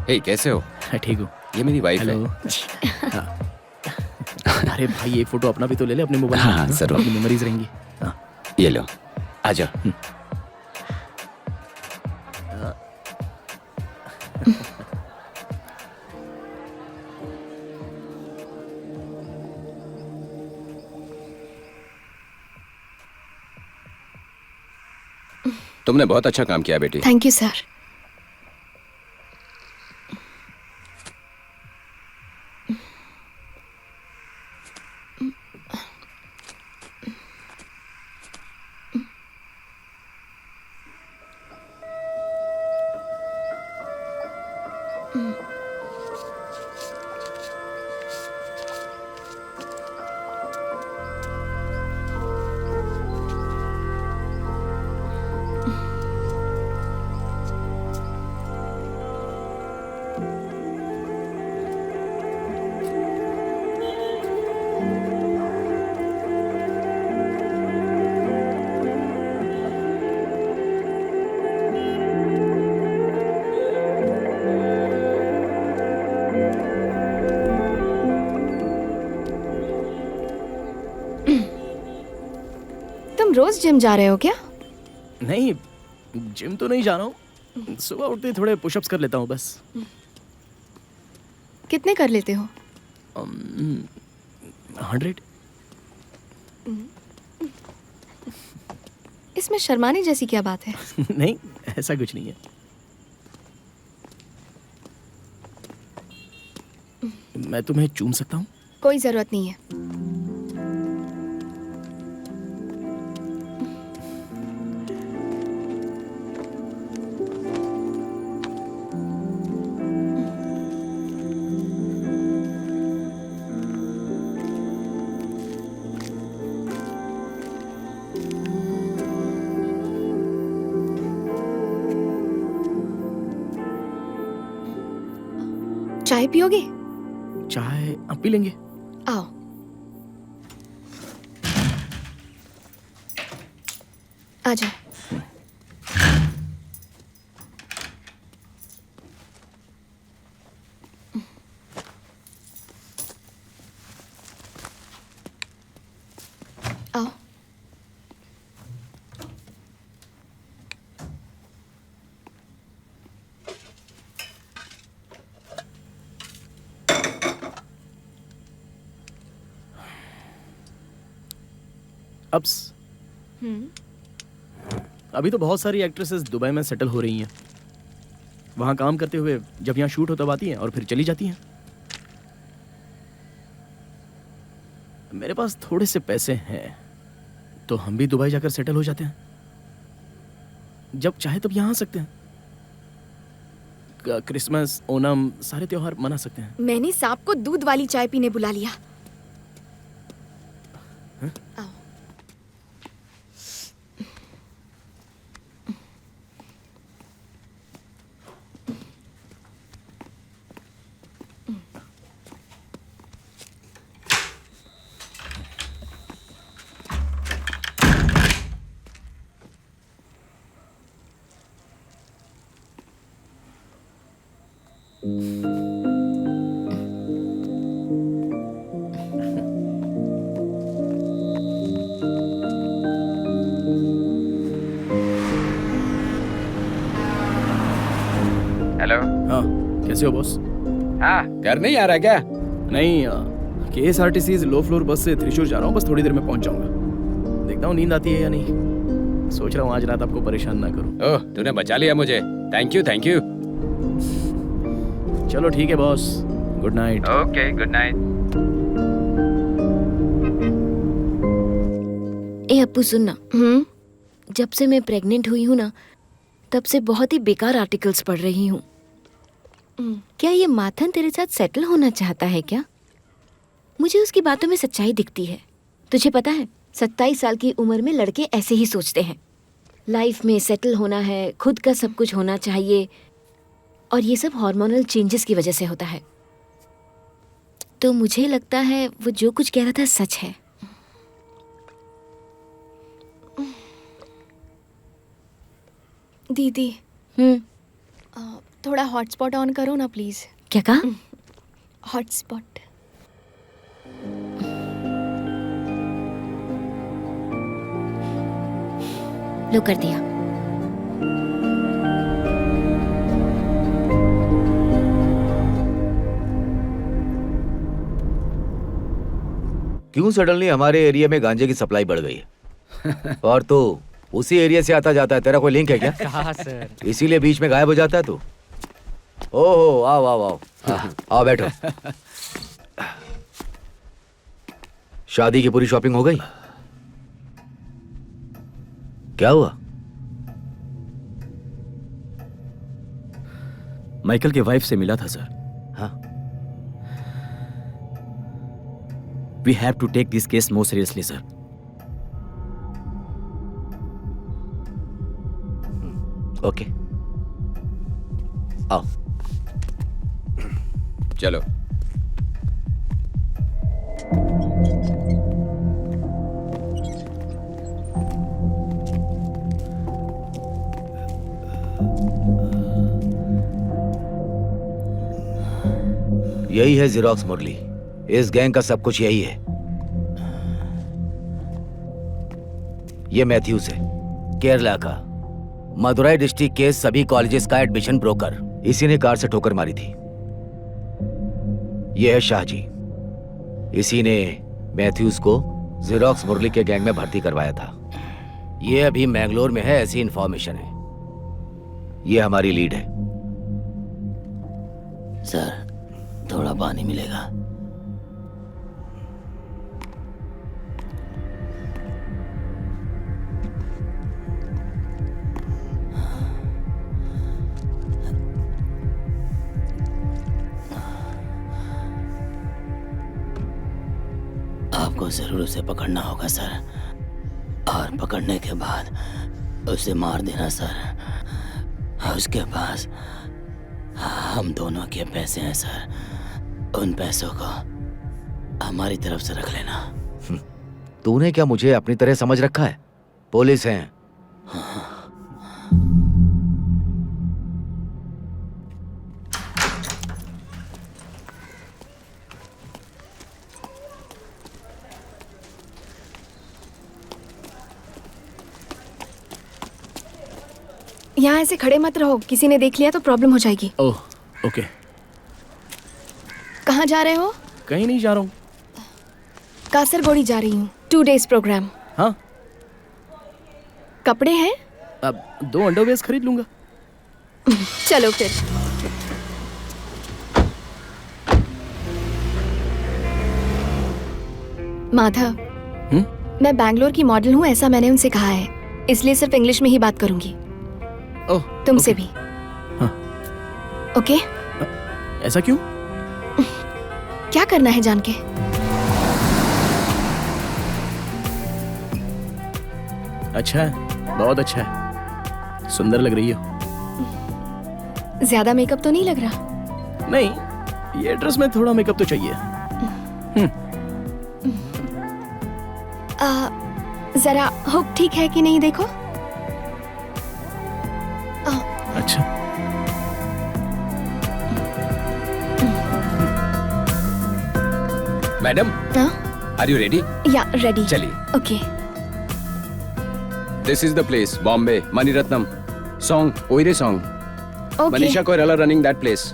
हे, कैसे हो? ठीक हूँ। ये मेरी वाइफ है। हाँ। अरे भाई, एक फोटो अपना भी तो ले ले अपने मोबाइल में। हाँ, जरूर। अपनी मेमोरीज रहेंगी। हाँ। ये लो, आ जाओ। तुमने बहुत अच्छा काम किया बेटी। Thank you sir. रोज जिम जा रहे हो क्या? नहीं, जिम तो नहीं जा रहा हूँ, सुबह उठते ही थोड़े पुशअप्स कर लेता हूँ बस। कितने कर लेते हो? 100। इसमें शर्माने जैसी क्या बात है? नहीं, ऐसा कुछ नहीं है। मैं तुम्हें चूम सकता हूँ? कोई जरूरत नहीं है। चाय पियोगे? चाय अब पी लेंगे। आओ। आ जाओ। आओ। अब्स। अभी तो बहुत सारी एक्ट्रेसेस दुबई में सेटल हो रही हैं। वहाँ काम करते हुए जब यहाँ शूट हो तब आती हैं और फिर चली जाती हैं। मेरे पास थोड़े से पैसे हैं तो हम भी दुबई जाकर सेटल हो जाते हैं। जब चाहे तब यहाँ आ सकते हैं। क्रिसमस, ओणम सारे त्योहार मना सकते हैं। मैंने सांप को दूध वाली चाय पीने बुला लिया। आओ। हेलो। हाँ, कैसे हो बॉस? हाँ, घर नहीं आ रहा क्या? नहीं, KSRTC लो फ्लोर बस से त्रिशूर जा रहा हूँ। बस थोड़ी देर में पहुंच जाऊंगा। देखता हूँ नींद आती है या नहीं। सोच रहा हूँ आज रात आपको परेशान ना करूँ। ओह, तूने बचा लिया मुझे। Thank you, thank you. चलो ठीक है boss, good night. Okay, good night. ए अप्पू सुनना, जब से मैं प्रेग्नेंट हुई हूँ ना, तब से बहुत ही बेकार आर्टिकल्स पढ़ रही हूँ। क्या ये माथन तेरे साथ सेटल होना चाहता है क्या? मुझे उसकी बातों में सच्चाई दिखती है। तुझे पता है, 27 साल की उम्र में लड़के ऐसे ही सोचते हैं। लाइफ में सेटल होना है, खुद का सब कुछ होना चाहिए, और ये सब हार्मोनल चेंजेस की वजह से होता है। तो मुझे लगता है वो जो कुछ कह रहा था सच है। दीदी, थोड़ा हॉटस्पॉट ऑन करो ना प्लीज। क्या कहा? हॉटस्पॉट। लो कर दिया। क्यों सडनली हमारे एरिया में गांजे की सप्लाई बढ़ गई है? और तो उसी एरिया से आता जाता है। तेरा कोई लिंक है क्या? कहा सर? इसीलिए बीच में गायब हो जाता है तू? ओहो, आओ आओ आओ। आओ बैठो। शादी की पूरी शॉपिंग हो गई? क्या हुआ? माइकल की वाइफ से मिला था सर। हाँ। We have to take this case more seriously sir. Okay, आओ। चलो। यही है जेरोक्स मुरली। इस गैंग का सब कुछ यही है। ये मैथ्यूज है, केरला का, मदुराई डिस्ट्रिक्ट के सभी कॉलेजेस का एडमिशन ब्रोकर। इसी ने कार से ठोकर मारी थी। ये है शाहजी, इसी ने मैथ्यूज को जेरोक्स मुरली के गैंग में भर्ती करवाया था। ये अभी मैंगलोर में है, ऐसी इंफॉर्मेशन है। ये हमारी लीड है। सर थोड़ा पानी मिलेगा? आपको जरूर उसे पकड़ना होगा सर, और पकड़ने के बाद उसे मार देना सर। उसके पास हम दोनों के पैसे हैं सर, उन पैसों को हमारी तरफ से रख लेना। तूने क्या मुझे अपनी तरह समझ रखा है? पुलिस हैं। यहाँ ऐसे खड़े मत रहो, किसी ने देख लिया तो प्रॉब्लम हो जाएगी। Oh okay. कहाँ जा रहे हो? कहीं नहीं जा रहा हूँ। कासरगोड़ी जा रही हूँ, 2 days प्रोग्राम। हाँ। कपड़े हैं? अब 2 अंडरवेयर्स खरीद लूंगा। चलो फिर। माधव, मैं बैंगलोर की मॉडल हूँ, ऐसा मैंने उनसे कहा है, इसलिए सिर्फ इंग्लिश में ही बात करूंगी। ओह, तुमसे भी। हाँ। ओके? ऐसा क्यों? क्या करना है जान के? अच्छा है, बहुत अच्छा है, सुंदर लग रही हो। ज्यादा मेकअप तो नहीं लग रहा? नहीं, ये ड्रेस में थोड़ा मेकअप तो चाहिए। जरा हुक ठीक है कि नहीं देखो। अच्छा। Madam, are you ready? या रेडी। चलिए। Okay. This is the place, Bombay, Mani Ratnam song, ओइरे song. Okay. Manisha Koirala running that place.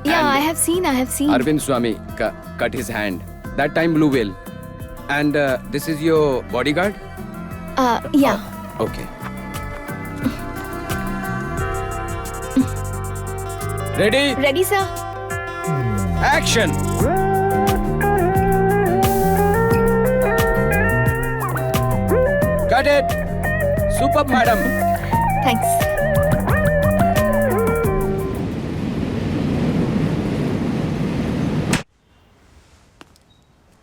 Yeah, I have seen. Arvind Swamy cut his hand. That time Blue Whale. And this is your bodyguard? Yeah. Okay. Ready? Ready, sir. Action. Cut it. Superb, madam. Thanks.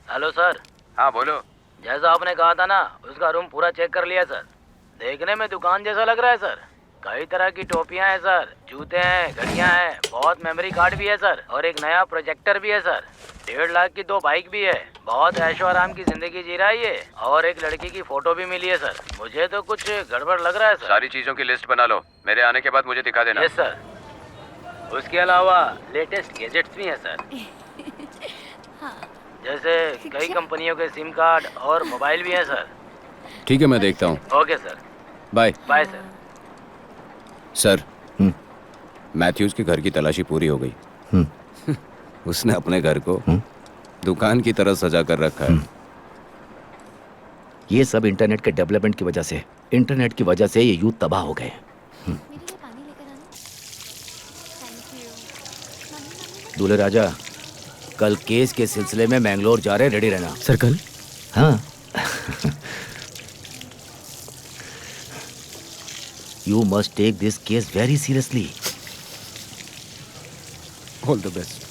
Hello sir. हाँ बोलो। जैसा आपने कहा था ना, उसका room पूरा check कर लिया सर। देखने में दुकान जैसा लग रहा है सर। कई तरह की टोपियां हैं सर, जूते हैं, घड़ियां हैं, बहुत मेमोरी कार्ड भी है सर, और एक नया प्रोजेक्टर भी है सर। 1.5 लाख की 2 बाइक भी है। बहुत ऐशो आराम की जिंदगी जी रहा है ये, और एक लड़की की फोटो भी मिली है सर। मुझे तो कुछ गड़बड़ लग रहा है सर। सारी चीजों की लिस्ट बना लो, मेरे आने के बाद मुझे दिखा देना। Yes sir. उसके अलावा लेटेस्ट गैजेट्स भी हैं सर, जैसे कई कंपनियों के सिम कार्ड और मोबाइल भी हैं सर। ठीक है, मैं देखता हूँ। Okay sir. Bye. Bye sir. Sir, Mathews के घर की तलाशी पूरी हो गई। उसने अपने घर को दुकान की तरह सजा कर रखा है। ये सब इंटरनेट के डेवलपमेंट की वजह से, इंटरनेट की वजह से ये यूथ तबाह हो गए। दूल्हे राजा, कल केस के सिलसिले में मैंगलोर जा रहे, रेडी रहना। सर कल? हाँ। You must take this case very seriously. All the best.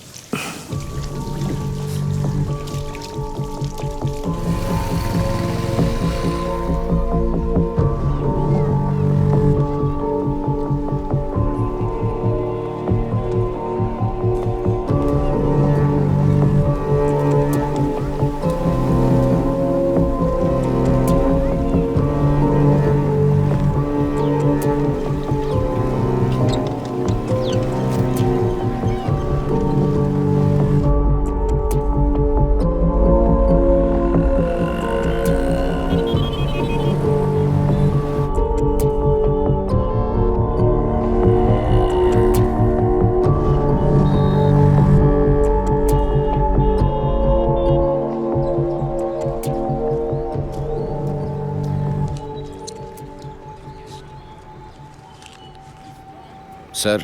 Sir,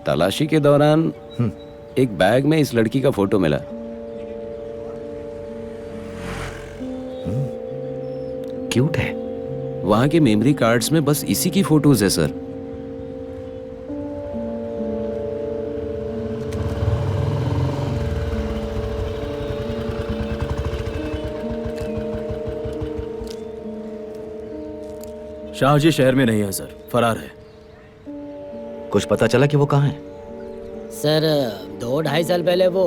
तलाशी के दौरान एक बैग में इस लड़की का फोटो मिला। क्यूट है। वहां के मेमोरी कार्ड्स में बस इसी की फोटोज है सर। शाहजी शहर में नहीं है सर, फरार है। कुछ पता चला कि वो कहाँ है? सर 2-2.5 साल पहले वो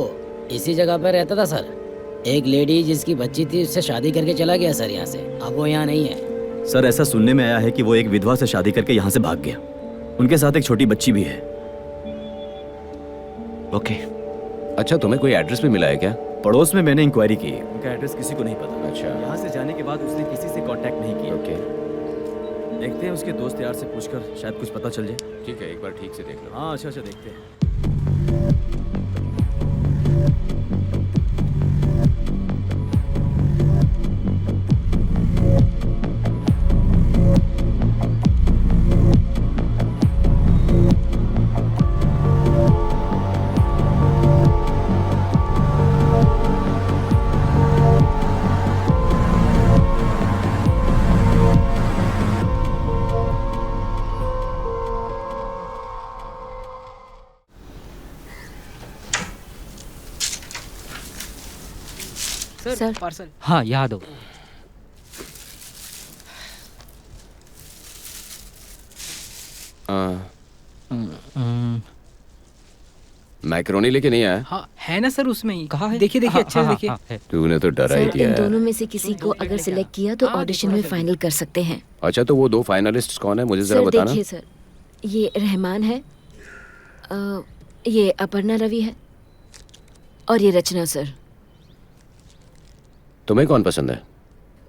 इसी जगह पर रहता था सर। एक लेडी जिसकी बच्ची थी उससे शादी करके चला गया सर यहाँ से। अब वो यहाँ नहीं है। सर ऐसा सुनने में आया है कि वो एक विधवा से शादी करके यहाँ से भाग गया। उनके साथ एक छोटी बच्ची भी है। ओके। अच्छा, तुम्हें कोई एड्रेस भी मिला है क्या? पड़ोस में मैंने इंक्वायरी की, उनका एड्रेस किसी को नहीं पता। अच्छा। यहाँ से जाने के बाद उसने किसी से कांटेक्ट नहीं किया। ओके, देखते हैं उसके दोस्त यार से पूछकर शायद कुछ पता चल जाए। ठीक है, एक बार ठीक से देख लो। हाँ अच्छा देखते हैं। Sir parcel. हाँ, यहाँ दो। मैक्रोनी लेके नहीं आया? हाँ है ना सर, उसमें ही। कहाँ है? देखिए देखिए, अच्छे से देखिए। तूने तो डरा ही सर, दिया इन है। दोनों में से किसी को अगर सिलेक्ट किया तो ऑडिशन में फाइनल कर सकते हैं। अच्छा, तो वो 2 फाइनलिस्ट कौन है, मुझे जरा सर बताना। देखिए सर, ये रहमान है, ये अपर्णा रवि है, और ये रचना सर। तुम्हें कौन पसंद है?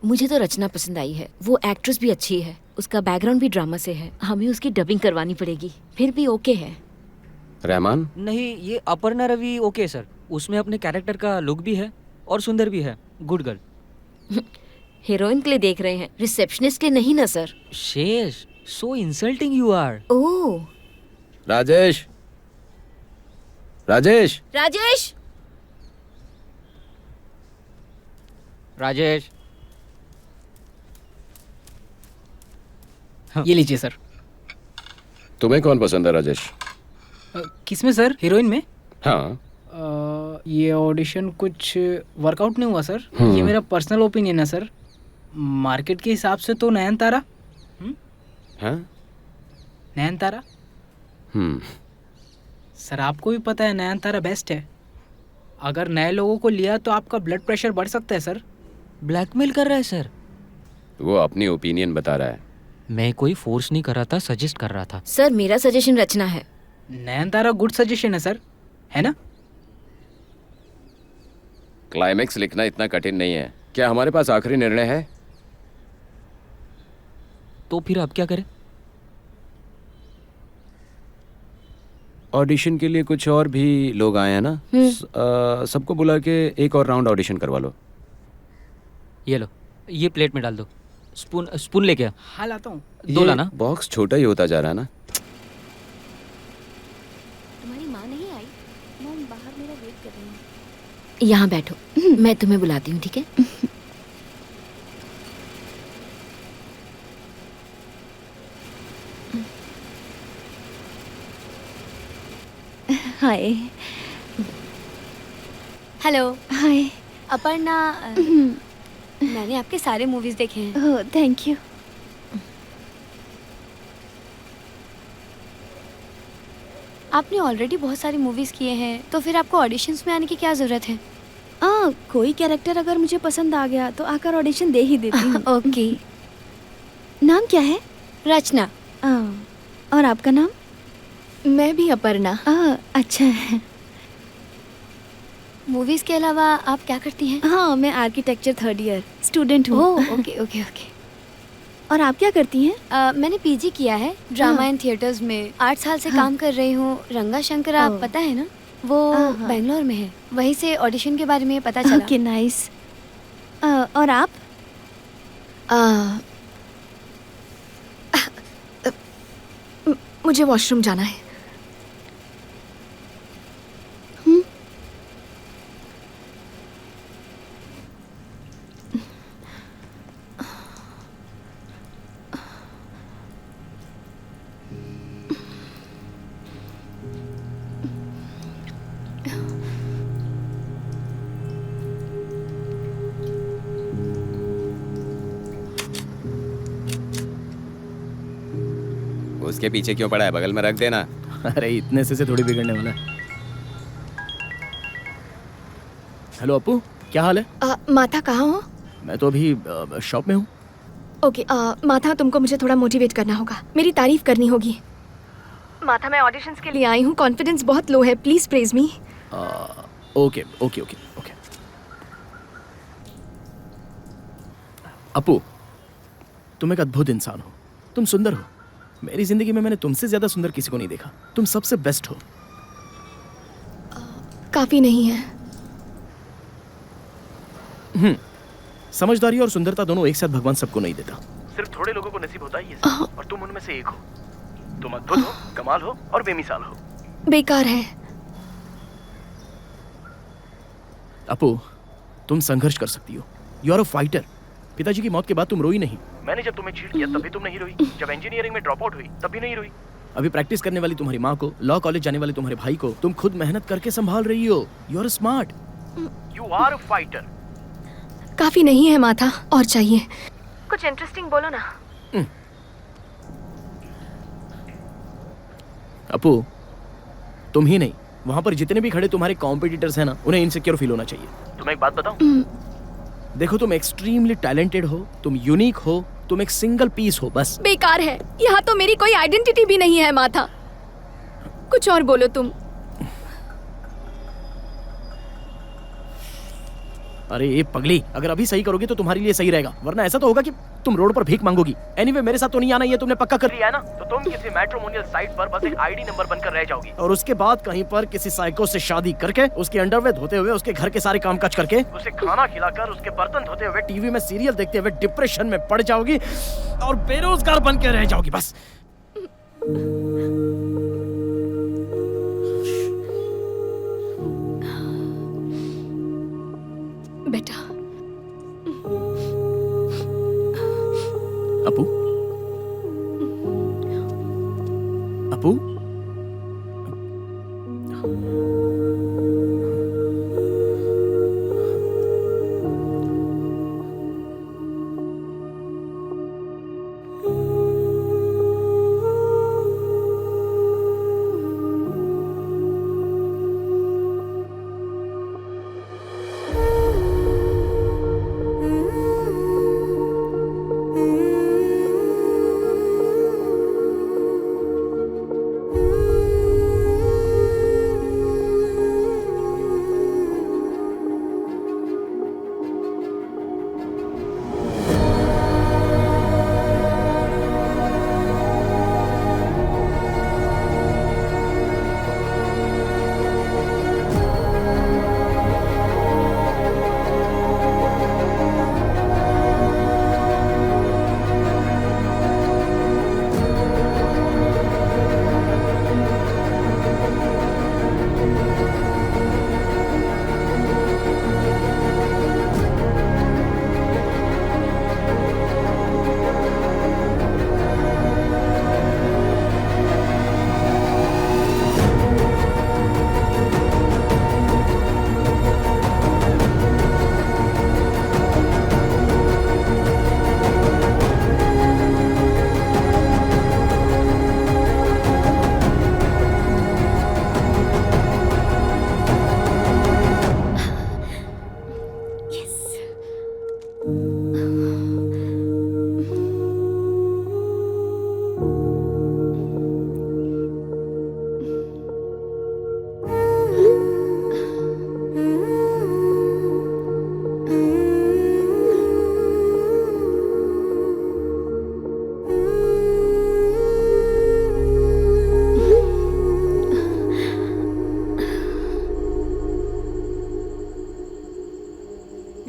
मुझे तो रचना पसंद आई है। वो एक्ट्रेस भी अच्छी है, उसका बैकग्राउंड भी ड्रामा से है। हमें उसकी डबिंग करवानी पड़ेगी, फिर भी ओके है। रहमान? नहीं, ये अपर्णा रवि ओके सर। उसमें अपने कैरेक्टर का लुक भी है और सुंदर भी है। Good girl. हीरोइन के लिए देख रहे हैं, रिसेप्शनिस्ट के नहीं ना सर। शेष, सो इंसल्टिंग यू आर। ओह राजेश, राजेश, राजेश, राजेश। ये लीजिए सर। तुम्हें कौन पसंद है राजेश? किसमें सर? हीरोइन में? हाँ। ये ऑडिशन कुछ वर्कआउट नहीं हुआ सर। ये मेरा पर्सनल ओपिनियन है सर। मार्केट के हिसाब से तो नयनतारा। हाँ? नयनतारा। सर आपको भी पता है नयनतारा बेस्ट है। अगर नए लोगों को लिया तो आपका ब्लड प्रेशर बढ़ सकता है सर। ब्लैकमेल कर रहा है सर। वो अपनी ओपिनियन बता रहा है। मैं कोई फोर्स नहीं कर रहा था, सजेस्ट कर रहा था। सर मेरा सजेशन रचना है। नयनतारा गुड सजेशन है सर, है ना? क्लाइमेक्स लिखना इतना कठिन नहीं है। क्या हमारे पास आखिरी निर्णय है? तो फिर अब क्या करें? ऑडिशन के लिए कुछ और भी लोग आए हैं ना, सबको बुला के एक और राउंड ऑडिशन करवा लो। ये लो, ये प्लेट में डाल दो। स्पून लेके आ। हाँ लाता हूँ। 2 लाना। बॉक्स छोटा ही होता जा रहा है ना। तुम्हारी माँ नहीं आई? मॉम बाहर मेरा वेट कर रही है। यहाँ बैठो, मैं तुम्हें बुलाती हूँ, ठीक है? हाय। हेलो। हाय। अपर्णा, मैंने आपके सारे मूवीज देखे हैं। Oh thank you. आपने ऑलरेडी बहुत सारी मूवीज किए हैं, तो फिर आपको ऑडिशंस में आने की क्या जरूरत है? कोई कैरेक्टर अगर मुझे पसंद आ गया तो आकर ऑडिशन दे ही देती हूँ। ओके। नाम क्या है? रचना। और आपका नाम? मैं भी अपर्णा। अच्छा है। मूवीज के अलावा आप क्या करती हैं? हाँ, मैं आर्किटेक्चर 3rd ईयर स्टूडेंट हूँ। Okay okay okay. और आप क्या करती हैं? मैंने पीजी किया है ड्रामा एंड थिएटर्स में। 8 साल से काम कर रही हूँ। रंगा शंकर आप पता है ना, वो बेंगलोर में है। वहीं से ऑडिशन के बारे में पता चला। Okay nice. और आप? मुझे वॉशरूम जाना है। उसके पीछे क्यों पड़ा है? बगल में रख देना। अरे इतने से थोड़ी बिगड़ने वाला है। हेलो अपू, क्या हाल है? माथा कहाँ हो? मैं तो अभी शॉप में हूँ। ओके, माथा तुमको मुझे थोड़ा मोटिवेट करना होगा, मेरी तारीफ करनी होगी। माथा, मैं ऑडिशंस के लिए आई हूँ, कॉन्फिडेंस बहुत लो है, please praise me. Okay okay okay okay. Appu, तुम एक अद्भुत इंसान हो, तुम सुंदर हो। मेरी जिंदगी में मैंने तुमसे ज्यादा सुंदर किसी को नहीं देखा। तुम सबसे बेस्ट हो। काफी नहीं है। समझदारी और सुंदरता दोनों एक साथ भगवान सबको नहीं देता, सिर्फ थोड़े लोगों को नसीब होता है ये सब, और तुम उनमें से एक हो। तुम अद्भुत हो, कमाल हो और बेमिसाल हो। बेकार है। अपू, तुम संघर्ष कर सकती हो। You are a fighter. पिताजी की मौत के बाद तुम रोई नहीं। मैंने जब तुम्हें चीट किया तब भी तुम नहीं रोई। जब इंजीनियरिंग में ड्रॉप आउट हुई तब भी नहीं रोई। अभी प्रैक्टिस करने वाली तुम्हारी माँ को, लॉ कॉलेज जाने वाले तुम्हारे भाई को तुम खुद मेहनत करके संभाल रही हो। You are smart, you are a fighter. काफी नहीं है माथा, और चाहिए। कुछ इंटरेस्टिंग बोलो ना। अपू, तुम ही नहीं, वहां पर जितने भी खड़े तुम्हारे कॉम्पिटिटर्स हैं ना, उन्हें इनसिक्योर फील होना चाहिए। तुम्हें एक बात बताऊं? देखो, तुम एक्सट्रीमली टैलेंटेड हो, तुम यूनिक हो, तुम एक सिंगल पीस हो बस। बेकार है, यहाँ तो मेरी कोई आइडेंटिटी भी नहीं है माथा। कुछ और बोलो तुम। अरे ये पगली, अगर अभी सही करोगी तो तुम्हारे लिए सही रहेगा, वरना ऐसा तो होगा कि तुम रोड पर भीख मांगोगी। एनीवे, मेरे साथ तो नहीं आना, ये तुमने पक्का कर लिया है ना? तो तुम किसी मैट्रिमोनियल साइट पर बस एक आईडी नंबर बनकर रह जाओगी, और उसके बाद कहीं पर किसी साइको से शादी करके, उसके अंडरवेयर धोते हुए, उसके घर के सारे कामकाज करके, उसे खाना खिलाकर, उसके बर्तन धोते हुए, टीवी में सीरियल देखते हुए डिप्रेशन में पड़ जाओगी और बेरोजगार बन के रह जाओगी बस। बेटा। अपू, अपू,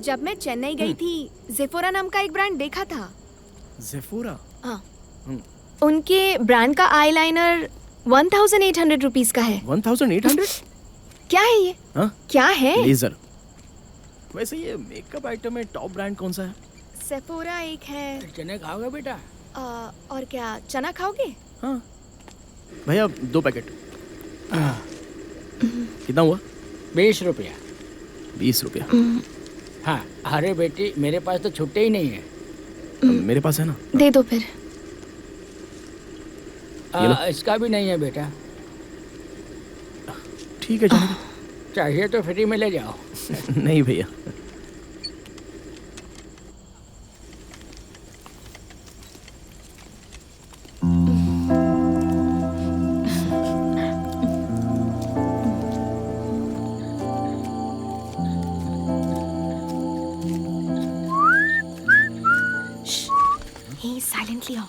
जब मैं चेन्नई गई थी, जेफोरा नाम का एक ब्रांड देखा था। जेफोरा? हाँ। उनके ब्रांड का आईलाइनर 1800 रुपीस का है। 1800? क्या है ये? हाँ? क्या है? लेजर। वैसे ये मेकअप आइटम में टॉप ब्रांड कौन सा है? सेफोरा एक है। चने खाओगे बेटा? और क्या, चना खाओगे? हाँ भैया, 2 पैकेट। कितना हुआ? 20 रुपया। 20 रुपया? हाँ। अरे बेटी, मेरे पास तो छुट्टे ही नहीं है। मेरे पास है ना। दे दो फिर। ये लो। इसका भी नहीं है बेटा। ठीक है जाने दो। चाहिए तो फ्री में ले जाओ। नहीं भैया। Hey, silently आओ।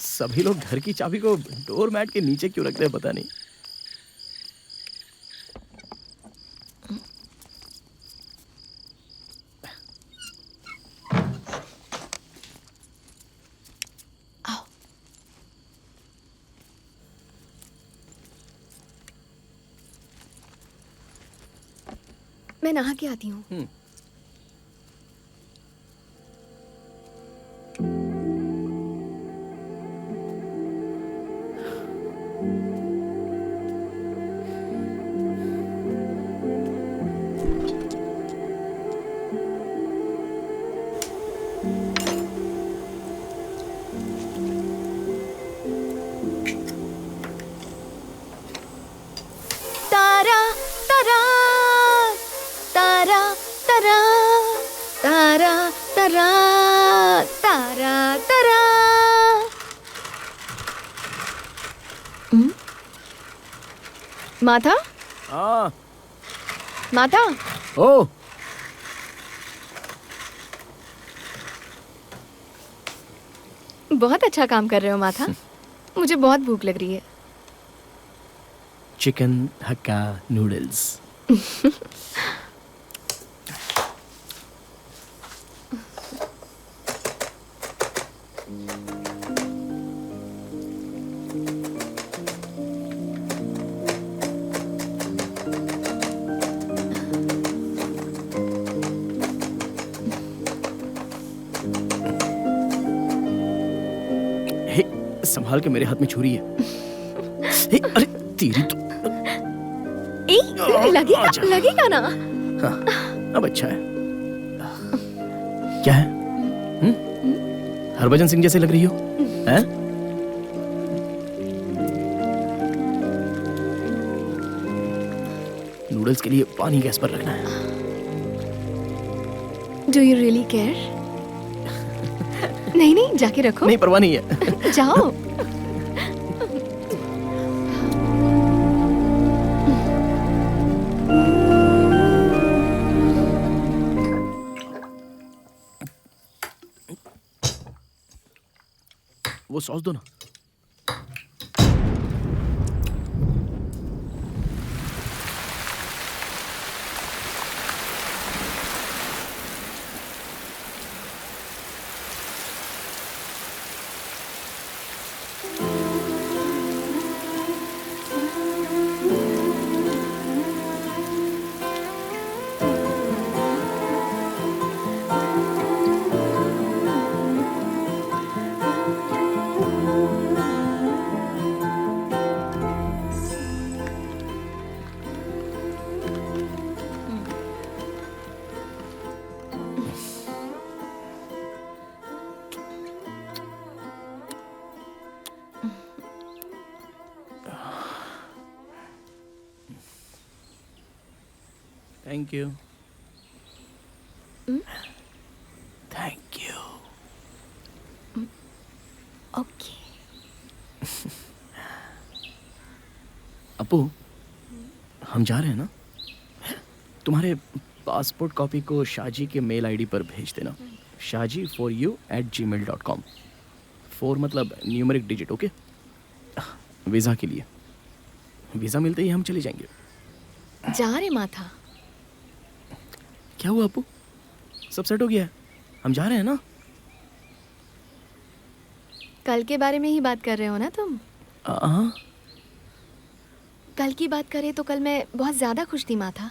सभी लोग घर की चाबी को डोर मैट के नीचे क्यों रखते हैं पता नहीं। मैं नहा के आती हूँ। तारा तारा तारा तारा तारा तारा तारा तारा। माथा हाँ। माथा ओ बहुत अच्छा काम कर रहे हो माथा। मुझे बहुत भूख लग रही है। चिकन हक्का नूडल्स। हे, संभाल के, मेरे हाथ में छुरी है। हे, अरे तेरी तो लगेगा ना। हाँ, अब अच्छा है। क्या है? हरभजन सिंह जैसे लग रही हो, हैं? नूडल्स के लिए पानी गैस पर रखना है। Do you really care? नहीं नहीं, जाके रखो। नहीं, परवाह नहीं है। जाओ। वो सॉस दो ना। Thank you. Thank you. Okay. Appu, हम जा रहे हैं ना? तुम्हारे पासपोर्ट कॉपी को शाहजी के मेल आईडी पर भेज देना। shaji4you@gmail.com। 4 मतलब न्यूमेरिक डिजिट, ओके? वीज़ा के लिए। वीज़ा मिलते ही हम चले जाएंगे। जा रहे माथा। क्या हुआ अपू? सब सेट हो गया है? हम जा रहे हैं ना? कल के बारे में ही बात कर रहे हो ना तुम? हाँ। कल की बात करें तो कल मैं बहुत ज़्यादा खुश थी माथा।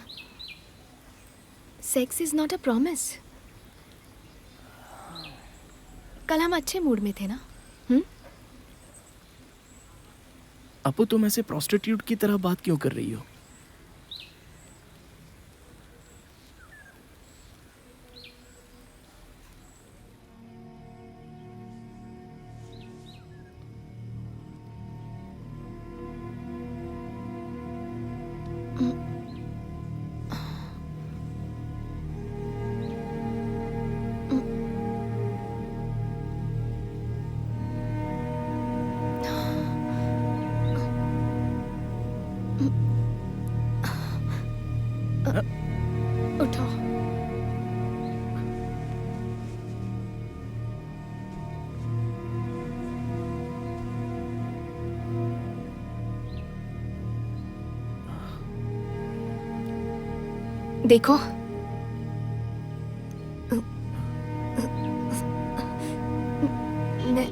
Sex is not a promise. कल हम अच्छे मूड में थे ना? अपू तुम ऐसे प्रोस्टिट्यूट की तरह बात क्यों कर रही हो? उठो। देखो, मैं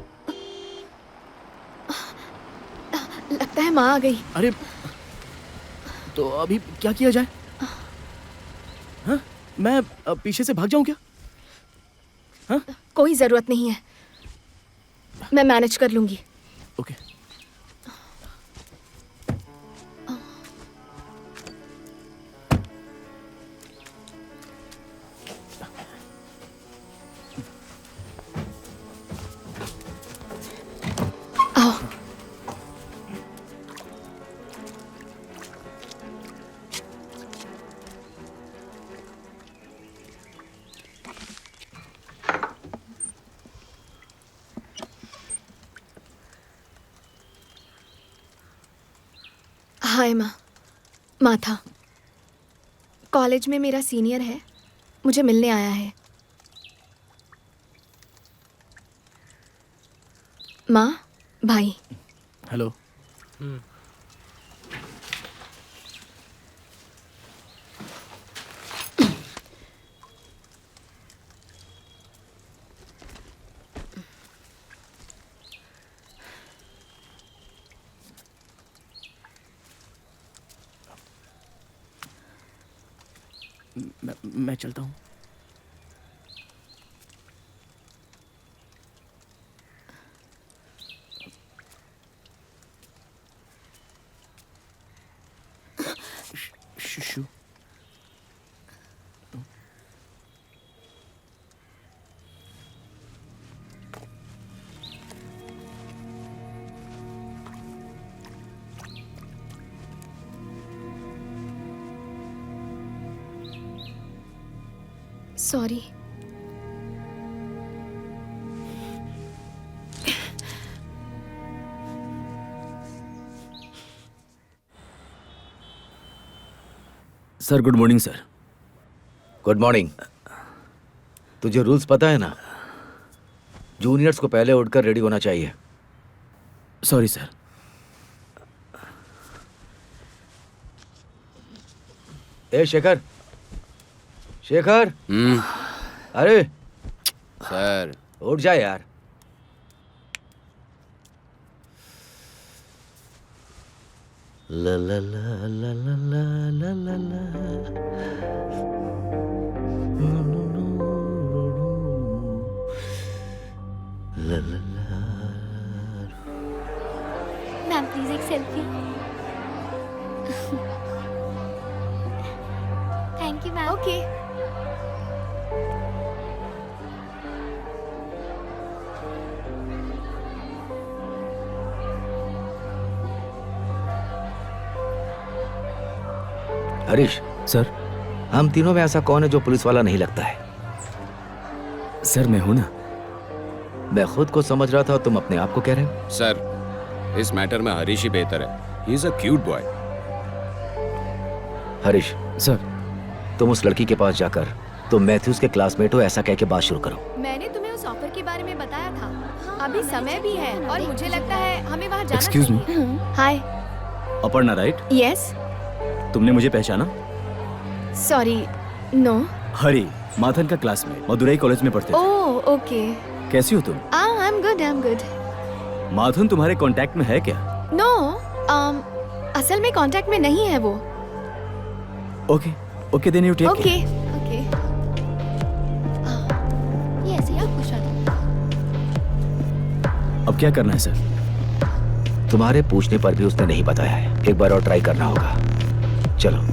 लगता है माँ आ गई। अरे तो अभी क्या किया जाए? हाँ? मैं पीछे से भाग जाऊं क्या? हाँ? कोई जरूरत नहीं है, मैं मैनेज कर लूंगी। ओके। आओ। हाय माँ। माथा कॉलेज में मेरा सीनियर है, मुझे मिलने आया है। माँ, भाई। हेलो। मैं चलता हूँ। शुशु। Sorry. Sir good morning sir. Good morning. तुझे रूल्स पता है ना? जूनियर्स को पहले उठकर रेडी होना चाहिए। Sorry sir. ए शेखर, शेखर। अरे सर उठ जा यार। ला ला ला ला ला ला ला ला ला ला ला। मैम प्लीज एक selfie. Thank you ma'am. Okay. Harish sir. हम तीनों में ऐसा कौन है जो पुलिस वाला नहीं लगता है? सर मैं हूं ना। मैं खुद को समझ रहा था, तुम अपने आप को कह रहे हो? सर इस मैटर में हरीश ही बेहतर है। He is a cute boy. Harish sir, तुम उस लड़की के पास जाकर तुम मैथ्यूज के क्लासमेट हो ऐसा कह के बात शुरू करो। मैंने तुम्हें उस ऑफर के बारे में बताया था। अभी समय भी है और मुझे लगता है हमें वहाँ जाना Excuse me? चाहिए। हाय। अपर्णा राइट? यस। तुमने मुझे पहचाना? Sorry, no. हरी, माथन का क्लासमेट, मदुरई कॉलेज में पढ़ते थे। Oh okay. कैसी हो तुम? I am good, I am good. माथन तुम्हारे कांटेक्ट में है क्या? नो, असल में कांटेक्ट में नहीं है वो। Okay okay, then you take okay care. Okay. ये ऐसे ही आप खुश रहते। क्या करना है सर? तुम्हारे पूछने पर भी उसने नहीं बताया है। एक बार और ट्राई करना होगा। चलो।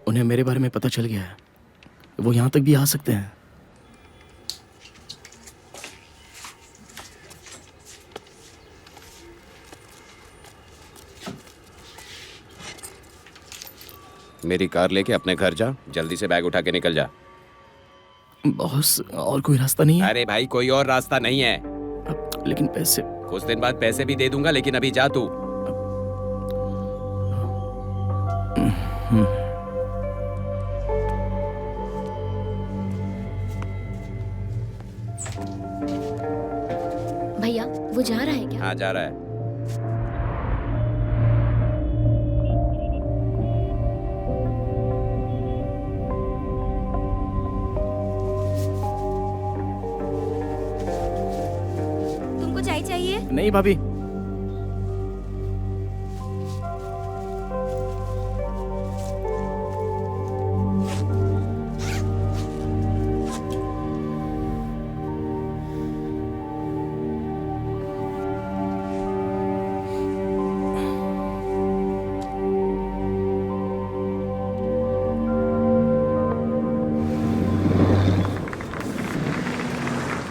उन्हें मेरे बारे में पता चल गया है। वो यहाँ तक भी आ सकते हैं। मेरी कार लेके अपने घर जा, जल्दी से बैग उठा के निकल जा। बॉस, और कोई रास्ता नहीं है? अरे भाई, कोई और रास्ता नहीं है। लेकिन पैसे? कुछ दिन बाद पैसे भी दे दूंगा, लेकिन अभी जा तू। भैया, वो जा रहा है क्या? हाँ, जा रहा है। तुमको चाय चाहिए? नहीं भाभी।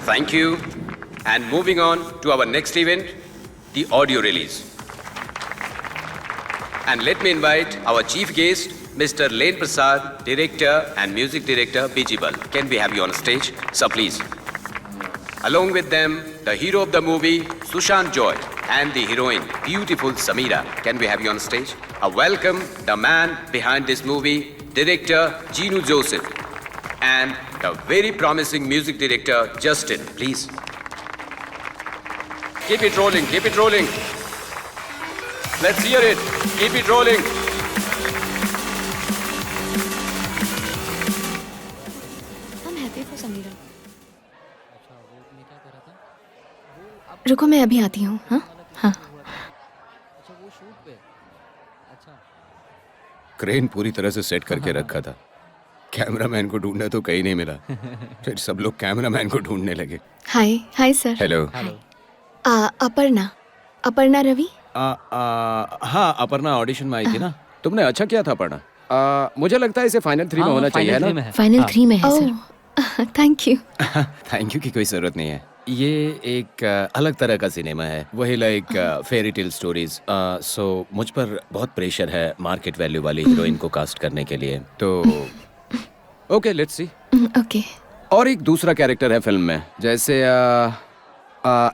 Thank you. And moving on to our next event, the audio release. And let me invite our chief guest, Mr. Lane Prasad, director and music director, Bijibal. Can we have you on stage? Sir, please. Along with them, the hero of the movie, Sushant Joy, and the heroine, beautiful Samira. Can we have you on stage? A welcome the man behind this movie, director Ginu Joseph, and the very promising music director, Justin. Please. Keep it rolling, keep it rolling. Let's hear it. Keep it rolling. I'm happy for Samira. रुको, मैं अभी आती हूँ। हाँ हाँ। Crane पूरी तरह से सेट करके रखा था। कैमरामैन को ढूंढना तो कहीं नहीं मिला। फिर सब लोग कैमरामैन को ढूंढने लगे। Hi hi sir. Hello. Aparna Ravi. हाँ, अपर्णा ऑडिशन में आई थी ना। तुमने अच्छा किया था अपर्णा। मुझे लगता है इसे फाइनल 3 में होना चाहिए, है ना? फाइनल 3 में है sir. Thank you. Thank you की कोई जरूरत नहीं है। ये एक अलग तरह का सिनेमा है, वही लाइक फेरी टेल स्टोरीज। सो मुझ पर बहुत प्रेशर है मार्केट वैल्यू वाली हीरोइन को कास्ट करने के लिए। तो ओके, लेट्स सी। ओके। और एक दूसरा कैरेक्टर है फिल्म में, जैसे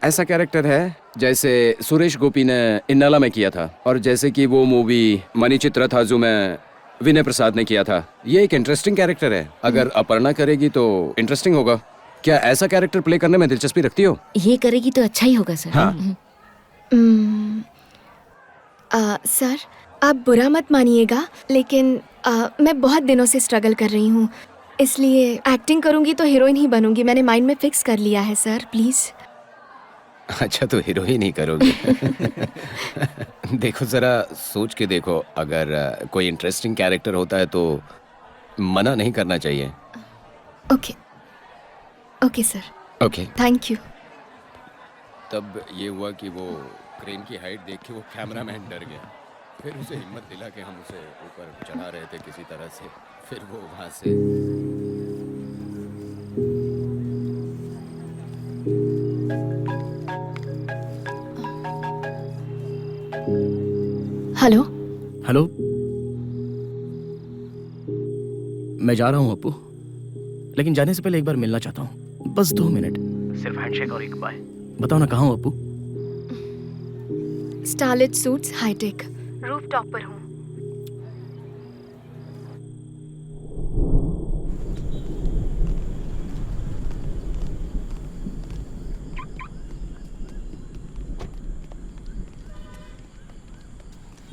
ऐसा कैरेक्टर है जैसे सुरेश गोपी ने इन्नाला में किया था, और जैसे कि वो मूवी मणिचित्रा था जो में विनय प्रसाद ने किया था। ये एक इंटरेस्टिंग कैरेक्टर है। अगर अपर्णा करेगी तो इंटरेस्टिंग होगा। क्या ऐसा कैरेक्टर प्ले करने में दिलचस्पी रखती हो? ये करेगी तो अच्छा ही होगा सर। हाँ। सर, आप बुरा मत मानिएगा, लेकिन मैं बहुत दिनों से स्ट्रगल कर रही हूँ, इसलिए एक्टिंग करूँगी तो हीरोइन ही बनूंगी। मैंने माइंड में फिक्स कर लिया है सर, प्लीज़। अच्छा, तो हीरोइन ही करोगे? देखो, जरा सोच के देखो, अगर कोई इंटरेस्टिंग कैरेक्टर होता है तो मना नहीं करना चाहिए। Okay okay sir. Okay, thank you. तब ये हुआ कि वो क्रेन की हाइट देख के वो कैमरामैन डर गया। फिर उसे हिम्मत दिला के हम उसे ऊपर चढ़ा रहे थे किसी तरह से। फिर वो वहां से हेलो। हेलो, मैं जा रहा हूँ अपू, लेकिन जाने से पहले एक बार मिलना चाहता हूँ। बस 2 मिनट, सिर्फ हैंडशेक और एक बाय। बताओ ना, कहाँ हूँ अपू? स्टारलेट सूट्स हाईटेक रूफटॉप पर हूँ।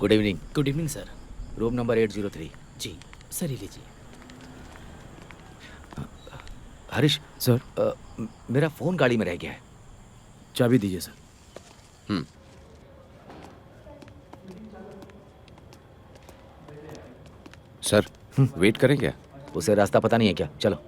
Good evening. Good evening sir. Room number 803। जी सर, ये लीजिए। हरीश सर, मेरा फोन गाड़ी में रह गया है। चाबी दीजिए सर। सर वेट करें क्या? उसे रास्ता पता नहीं है क्या? चलो।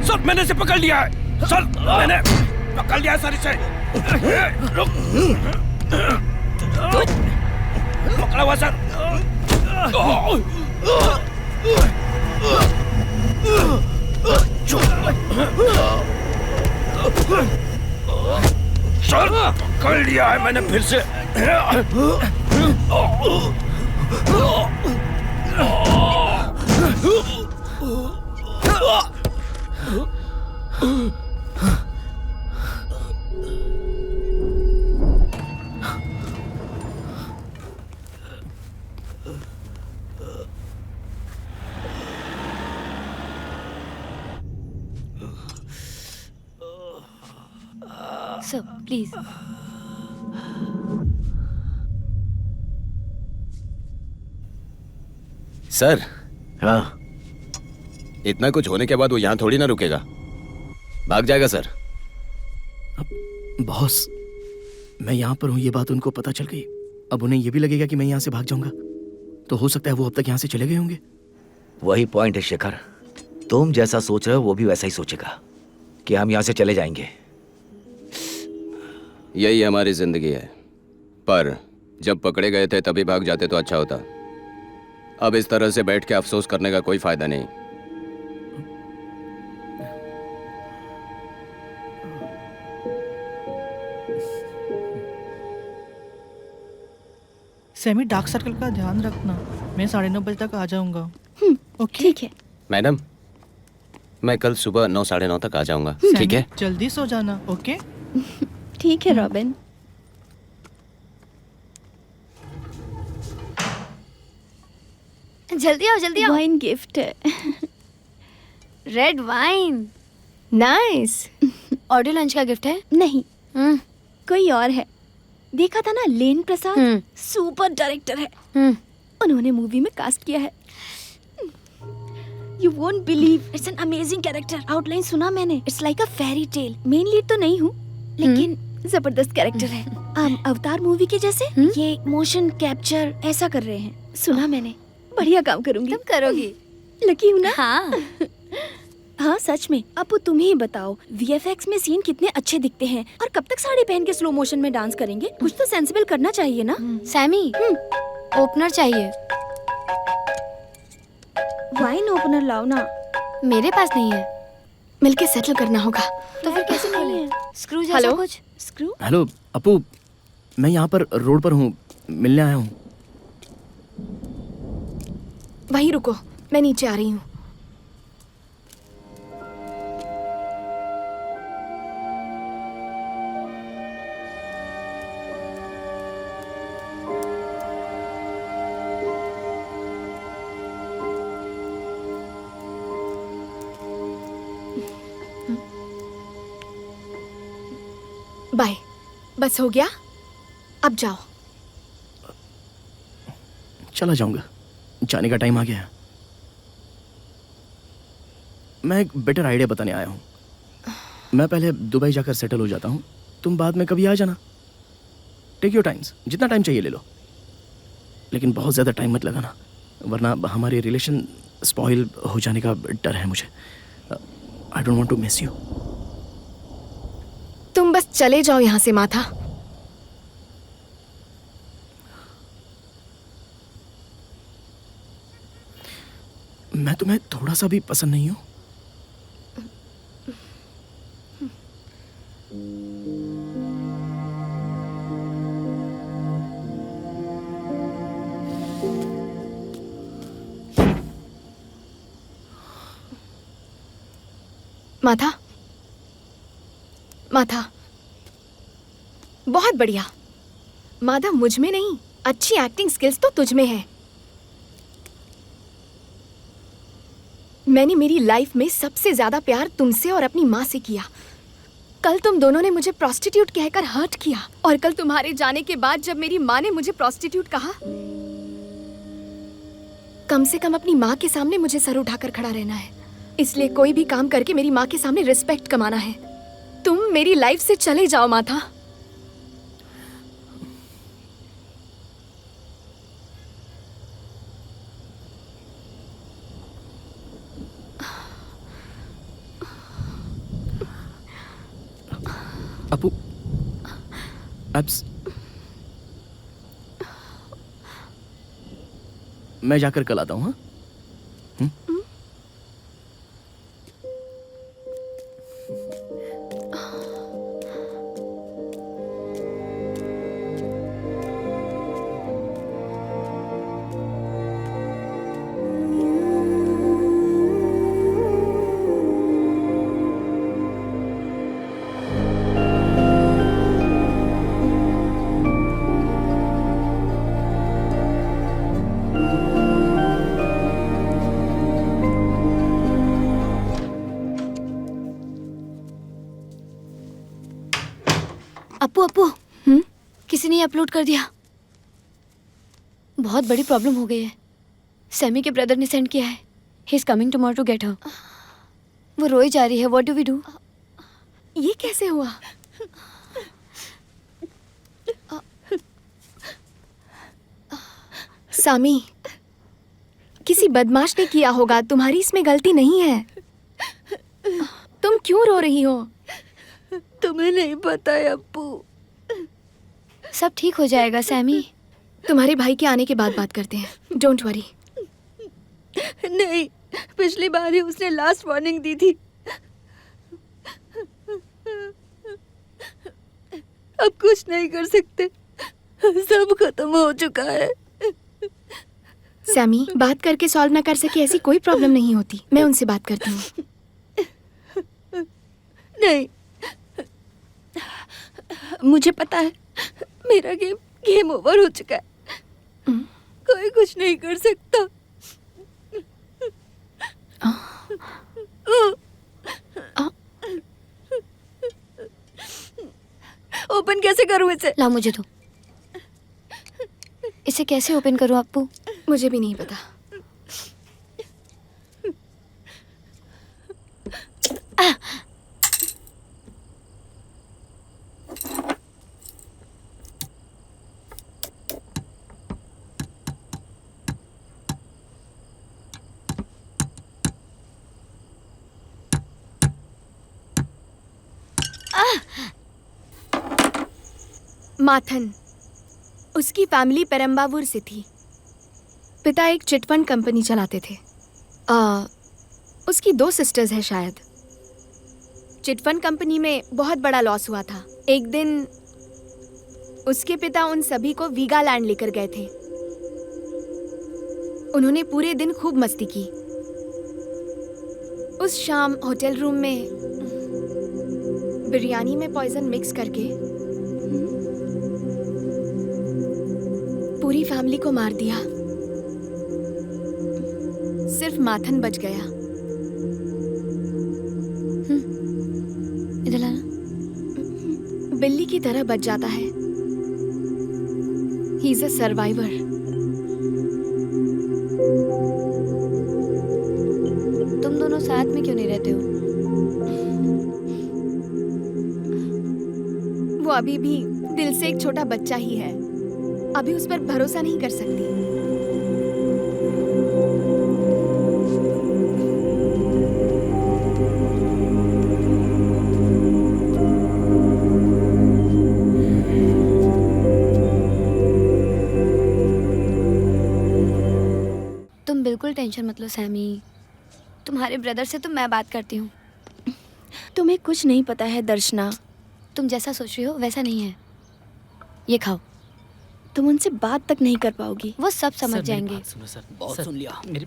सर मैंने इसे पकड़ लिया है। सर मैंने पकड़ लिया है सर इसे। पकड़ा हुआ सर। सर पकड़ लिया है मैंने फिर से। Sir please. सर। हाँ। इतना कुछ होने के बाद वो यहाँ थोड़ी ना रुकेगा, भाग जाएगा सर। बॉस, मैं यहाँ पर हूँ ये बात उनको पता चल गई। अब उन्हें ये भी लगेगा कि मैं यहाँ से भाग जाऊंगा, तो हो सकता है वो अब तक यहाँ से चले गए होंगे। वही पॉइंट है शेखर, तुम जैसा सोच रहे हो वो भी वैसा ही सोचेगा कि हम यहाँ से चले जाएंगे। यही हमारी जिंदगी है, पर जब पकड़े गए थे तभी भाग जाते तो अच्छा होता। अब इस तरह से बैठ के अफसोस करने का कोई फायदा नहीं। सेमी डार्क सर्कल का ध्यान रखना, मैं 9:30 बजे तक आ जाऊंगा। ओके ठीक है मैडम, मैं कल सुबह 9 साढ़े 9 तक आ जाऊंगा। ठीक है, जल्दी सो जाना। ओके ठीक है रॉबिन। जल्दी आओ जल्दी आओ। वाइन गिफ्ट है। Red wine. Nice. Audio lunch का गिफ्ट है? नहीं कोई और है। देखा था ना, लेन प्रसाद सुपर डायरेक्टर है। उन्होंने मूवी में कास्ट किया है। You won't believe, it's an amazing character. Outline सुना मैंने, it's like a fairy tale. Main lead तो नहीं हूँ, लेकिन जबरदस्त कैरेक्टर है। अवतार मूवी के जैसे ये मोशन कैप्चर ऐसा कर रहे हैं, सुना मैंने। बढ़िया काम करूंगी। तुम करोगी? लकी हूँ ना। हाँ हाँ सच में। अब तुम ही बताओ, वीएफएक्स में सीन कितने अच्छे दिखते हैं, और कब तक साड़ी पहन के स्लो मोशन में डांस करेंगे? कुछ तो सेंसिबल करना चाहिए ना। सैमी, ओपनर चाहिए। वाइन ओपनर लाओ ना। मेरे पास नहीं है। मिलके सेटल करना होगा। तो फिर कैसे खोले? स्क्रू जैसा हेलो? कुछ? स्क्रू? हेलो अपू, मैं यहाँ पर रोड पर हूँ, मिलने आया हूँ। वहीं रुको, मैं नीचे आ रही हूँ। बस हो गया, अब जाओ। चला जाऊंगा, जाने का टाइम आ गया है। मैं एक बेटर आइडिया बताने आया हूँ। मैं पहले दुबई जाकर सेटल हो जाता हूँ, तुम बाद में कभी आ जाना। टेक योर टाइम्स, जितना टाइम चाहिए ले लो, लेकिन बहुत ज़्यादा टाइम मत लगाना, वरना हमारे रिलेशन स्पॉइल हो जाने का डर है मुझे। I don't want to miss you. तुम बस चले जाओ यहाँ से माथा। मैं तुम्हें थोड़ा सा भी पसंद नहीं हूँ। माथा, माथा, बहुत बढ़िया। माधव मुझ में नहीं, अच्छी एक्टिंग स्किल्स तो तुझ में है। मैंने मेरी लाइफ में सबसे ज्यादा प्यार तुमसे और अपनी माँ से किया। कल तुम दोनों ने मुझे प्रोस्टिट्यूट कहकर हर्ट किया, और कल तुम्हारे जाने के बाद जब मेरी माँ ने मुझे प्रोस्टिट्यूट कहा, कम से कम अपनी माँ के सामने मुझे सर उठाकर खड़ा रहना है। इसलिए कोई भी काम करके मेरी माँ के सामने रिस्पेक्ट कमाना है। तुम मेरी लाइफ से चले जाओ माथा। अपू, एब्स, मैं जाकर कल आता हूँ। हाँ, अपू अपू, किसी ने अपलोड कर दिया। बहुत बड़ी प्रॉब्लम हो गई है। सैमी के ब्रदर ने सेंड किया है। He is coming tomorrow to get her. वो रोई जा रही है। What do we do? ये कैसे हुआ? सामी, किसी बदमाश ने किया होगा, तुम्हारी इसमें गलती नहीं है। तुम क्यों रो रही हो? तुम्हें नहीं पता है अप्पू। सब ठीक हो जाएगा सैमी। तुम्हारे भाई के आने के बाद बात करते हैं। Don't worry. नहीं, पिछली बार ही उसने लास्ट वार्निंग दी थी। अब कुछ नहीं कर सकते, सब खत्म हो चुका है। सैमी, बात करके सॉल्व ना कर सके ऐसी कोई प्रॉब्लम नहीं होती। मैं उनसे बात करती हूँ। नहीं, मुझे पता है मेरा गेम ओवर हो चुका है। कोई कुछ नहीं कर सकता। ओपन कैसे करूं इसे? ला मुझे दो। इसे कैसे ओपन करूं अप्पू? मुझे भी नहीं पता। माथन, उसकी फैमिली पेरम्बावूर से थी। पिता एक चिटफंड कंपनी चलाते थे। उसकी 2 सिस्टर्स हैं शायद। चिटफंड कंपनी में बहुत बड़ा लॉस हुआ था। एक दिन उसके पिता उन सभी को वीगालैंड लेकर गए थे। उन्होंने पूरे दिन खूब मस्ती की। उस शाम होटल रूम में बिरयानी में पॉइजन मिक्स करके पूरी फैमिली को मार दिया। सिर्फ माथन बच गया। इधर आना। बिल्ली की की तरह बच जाता है। He is a survivor. तुम दोनों साथ में क्यों नहीं रहते हो? वो अभी भी दिल से एक छोटा बच्चा ही है। अभी उस पर भरोसा नहीं कर सकती। तुम बिल्कुल टेंशन मत लो सैमी। तुम्हारे ब्रदर से तो मैं बात करती हूँ। तुम्हें कुछ नहीं पता है दर्शना। तुम जैसा सोच रही हो वैसा नहीं है। ये खाओ। तुम उनसे बात तक नहीं कर पाओगी। वो सब समझ जाएंगे। सुनो सर, बहुत सुन लिया। मेरी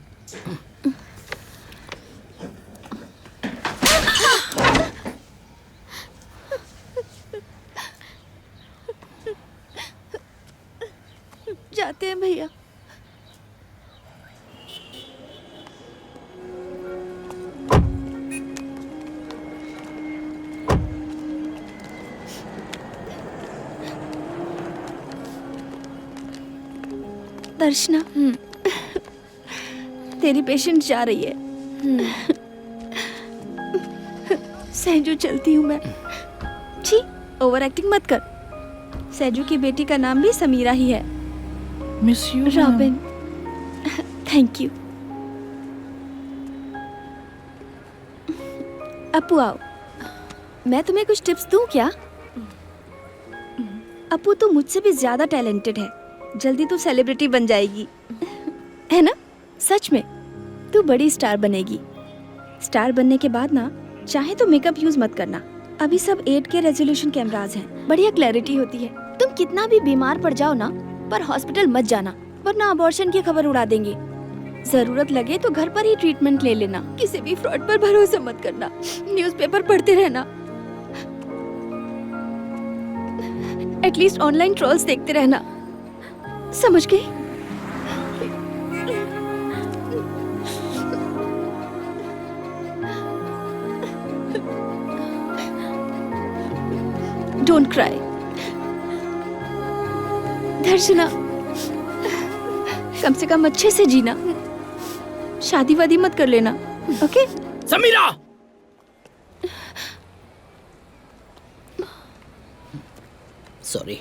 जाते हैं भैया। दर्शना, तेरी पेशेंट जा रही है। सहजू चलती हूँ मैं। छी, ओवर एक्टिंग मत कर। सहजू की बेटी का नाम भी समीरा ही है। Miss you Robin. Thank you. Apu आओ, मैं तुम्हें कुछ टिप्स दूं क्या? अपू तो मुझसे भी ज्यादा टैलेंटेड है। जल्दी तू सेलिब्रिटी बन जाएगी, है ना? सच में तू बड़ी स्टार बनेगी। स्टार बनने के बाद ना, चाहे तो मेकअप यूज मत करना। अभी सब 8K रेजोल्यूशन कैमरास हैं, बढ़िया क्लैरिटी होती है। तुम कितना भी बीमार पड़ जाओ ना, पर हॉस्पिटल मत जाना, वरना अबॉर्शन की खबर उड़ा देंगे। जरूरत लगे तो घर पर ही ट्रीटमेंट ले लेना। किसी भी फ्रॉड पर भरोसा मत करना। न्यूज़पेपर पढ़ते रहना। एटलीस्ट ऑनलाइन ट्रोल्स देखते रहना। समझ गई? Don't cry. दर्शना, कम से कम अच्छे से जीना। शादी वादी मत कर लेना, ओके? समीरा! सॉरी।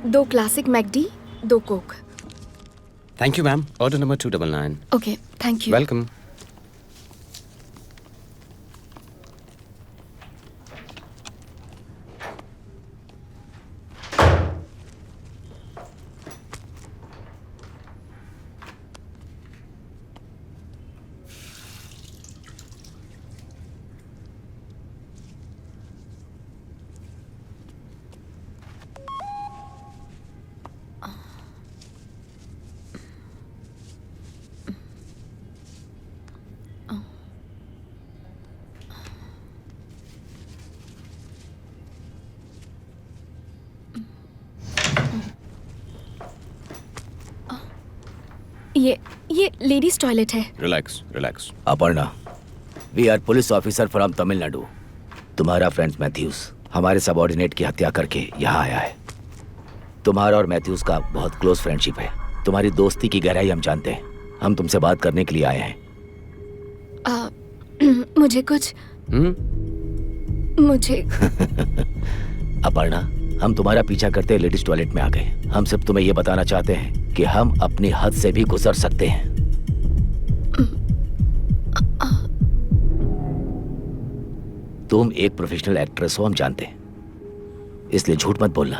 दो classic McD, 2 Coke. Thank you, ma'am. Order number 299. Okay, thank you. Welcome. ये लेडीज टॉयलेट है। Relax, relax. Aparna, we are police officer from Tamil Nadu. तुम्हारा फ्रेंड मैथ्यूस हमारे सबऑर्डिनेट की हत्या करके यहाँ आया है। तुम्हारा और मैथ्यूस का बहुत क्लोज फ्रेंडशिप है। तुम्हारी दोस्ती की गहराई हम जानते हैं। हम तुमसे बात करने के लिए आए हैं। मुझे कुछ मुझे अपर्णा, हम तुम्हारा पीछा करते लेडीज टॉयलेट में आ गए। हम सिर्फ तुम्हें ये बताना चाहते हैं कि हम अपनी हद से भी गुजर सकते हैं। तुम एक प्रोफेशनल एक्ट्रेस हो, हम जानते हैं, इसलिए झूठ मत बोलना।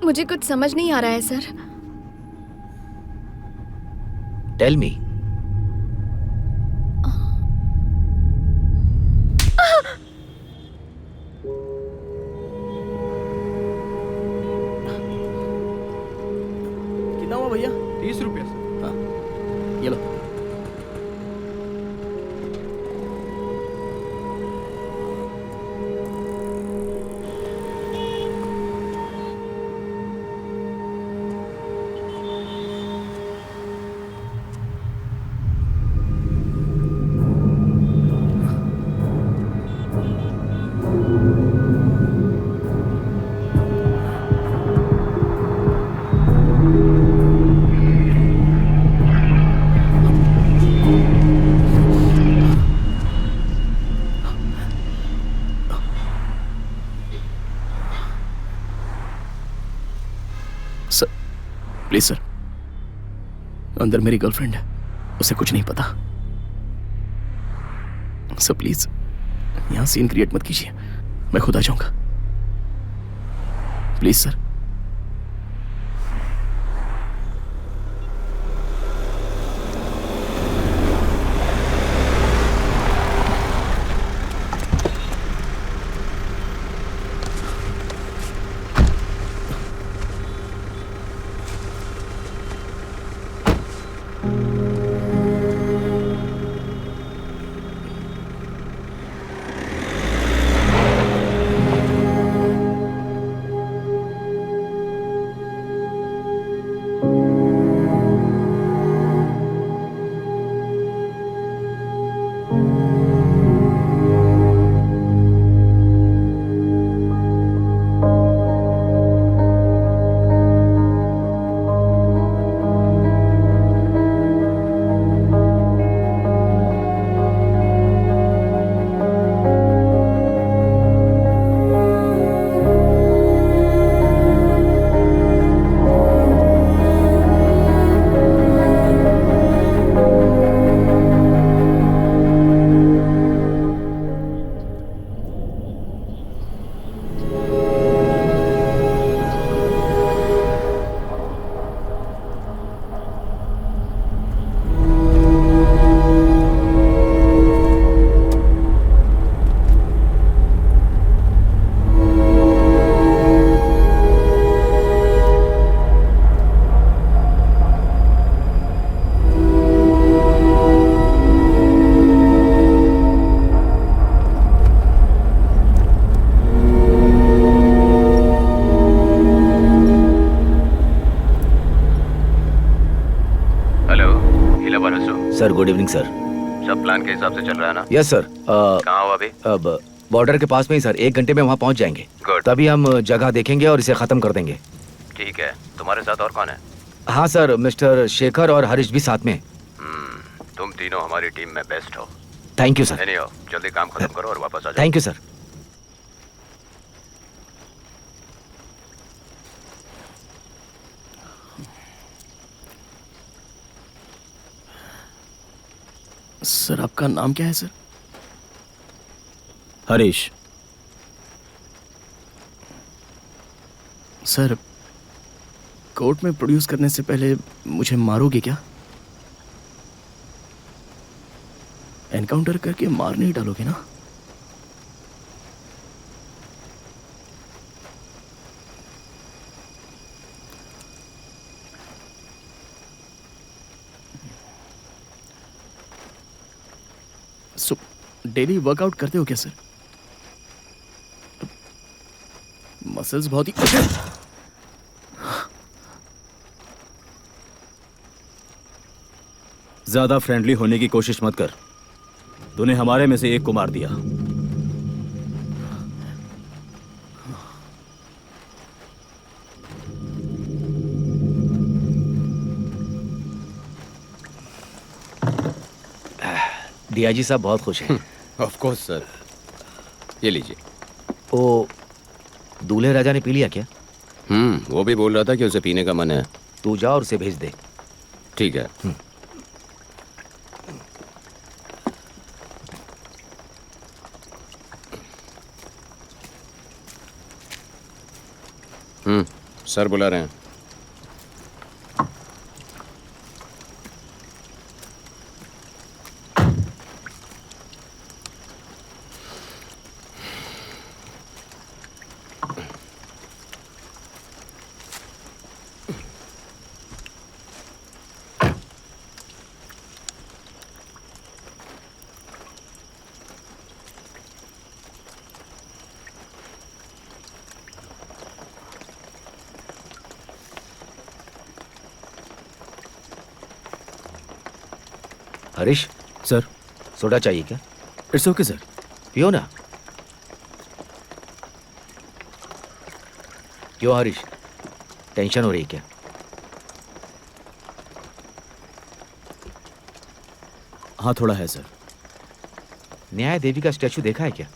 मुझे कुछ समझ नहीं आ रहा है सर। Tell me. भैया? 30 रुपये सर। हाँ, ये लो। सर, प्लीज सर, अंदर मेरी गर्लफ्रेंड है, उसे कुछ नहीं पता। सर प्लीज यहाँ सीन क्रिएट मत कीजिए, मैं खुद आ जाऊंगा। Please sir. Sir good evening sir. सब प्लान के हिसाब से चल रहा है ना? Yes sir. कहाँ हो अभी? अब बॉर्डर के पास में ही सर, 1 घंटे में वहाँ पहुँच जाएंगे। गुड। तभी हम जगह देखेंगे और इसे खत्म कर देंगे। ठीक है, तुम्हारे साथ और कौन है? हाँ सर, मिस्टर शेखर और हरीश भी साथ में। तुम तीनों हमारी टीम में बेस्ट हो। Thank you sir. एनीहाउ, जल्दी काम खत्म करो और वापस आ जाओ। Thank you sir. सर आपका नाम क्या है सर? हरीश। सर कोर्ट में प्रोड्यूस करने से पहले मुझे मारोगे क्या? एनकाउंटर करके मार नहीं डालोगे ना? डेली वर्कआउट करते हो क्या सर? मसल्स बहुत ही ज्यादा फ्रेंडली होने की कोशिश मत कर। तूने हमारे में से एक को मार दिया। डीआईजी साहब बहुत खुश हैं। Of course sir. ये लीजिए। वो दूल्हे राजा ने पी लिया क्या? वो भी बोल रहा था कि उसे पीने का मन है। तू जा और उसे भेज दे। ठीक है। सर बुला रहे हैं। हरीश सर, सोडा चाहिए क्या? It's okay sir. पियो ना। क्यों हरीश, टेंशन हो रही है क्या? हाँ थोड़ा है सर। न्याय देवी का स्टैचू देखा है क्या?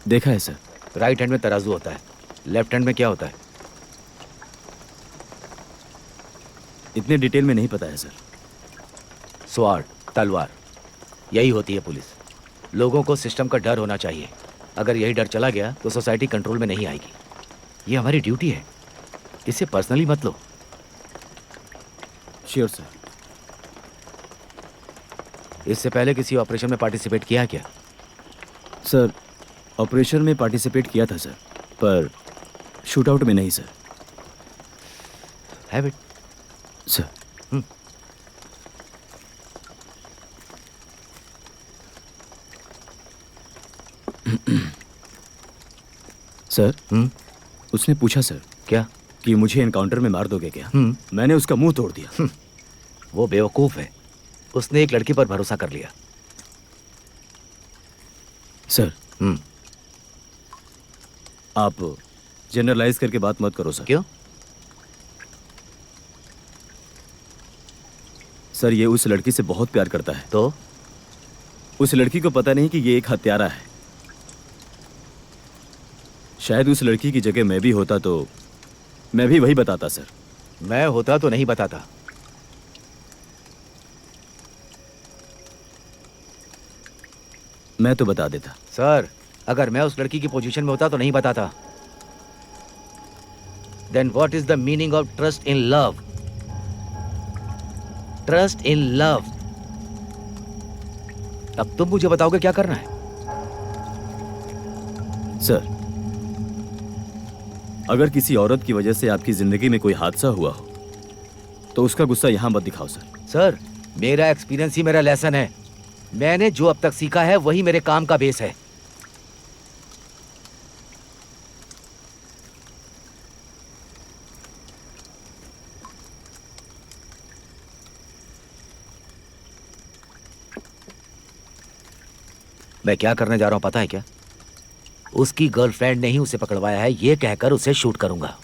देखा है सर। राइट हैंड में तराजू होता है, लेफ्ट हैंड में क्या होता है? इतने डिटेल में नहीं पता है सर। स्वार्ड, तलवार, यही होती है पुलिस। लोगों को सिस्टम का डर होना चाहिए। अगर यही डर चला गया तो सोसाइटी कंट्रोल में नहीं आएगी। ये हमारी ड्यूटी है, इसे पर्सनली मत लो। Sure sir. इससे पहले किसी ऑपरेशन में पार्टिसिपेट किया क्या? सर, ऑपरेशन में पार्टिसिपेट किया था सर, पर शूटआउट में नहीं sir. Have it sir. Sir, उसने पूछा सर क्या कि मुझे एनकाउंटर में मार दोगे क्या? मैंने उसका मुंह तोड़ दिया। वो बेवकूफ है, उसने एक लड़की पर भरोसा कर लिया। सर, आप जनरलाइज करके बात मत करो सर। क्यों? सर, ये उस लड़की से बहुत प्यार करता है। तो उस लड़की को पता नहीं कि ये एक हत्यारा है। शायद उस लड़की की जगह मैं भी होता तो मैं भी वही बताता सर। मैं होता तो नहीं बताता। मैं तो बता देता। सर, अगर मैं उस लड़की की पोजीशन में होता तो नहीं बताता। Then what is the meaning of trust in love? Trust in love. अब तुम मुझे बताओगे क्या करना है? सर, अगर किसी औरत की वजह से आपकी जिंदगी में कोई हादसा हुआ हो तो उसका गुस्सा यहां मत दिखाओ सर। सर, मेरा एक्सपीरियंस ही मेरा लेसन है। मैंने जो अब तक सीखा है वही मेरे काम का बेस है। मैं क्या करने जा रहा हूं पता है क्या? उसकी गर्लफ्रेंड ने ही उसे पकड़वाया है, ये कहकर उसे शूट करूंगा।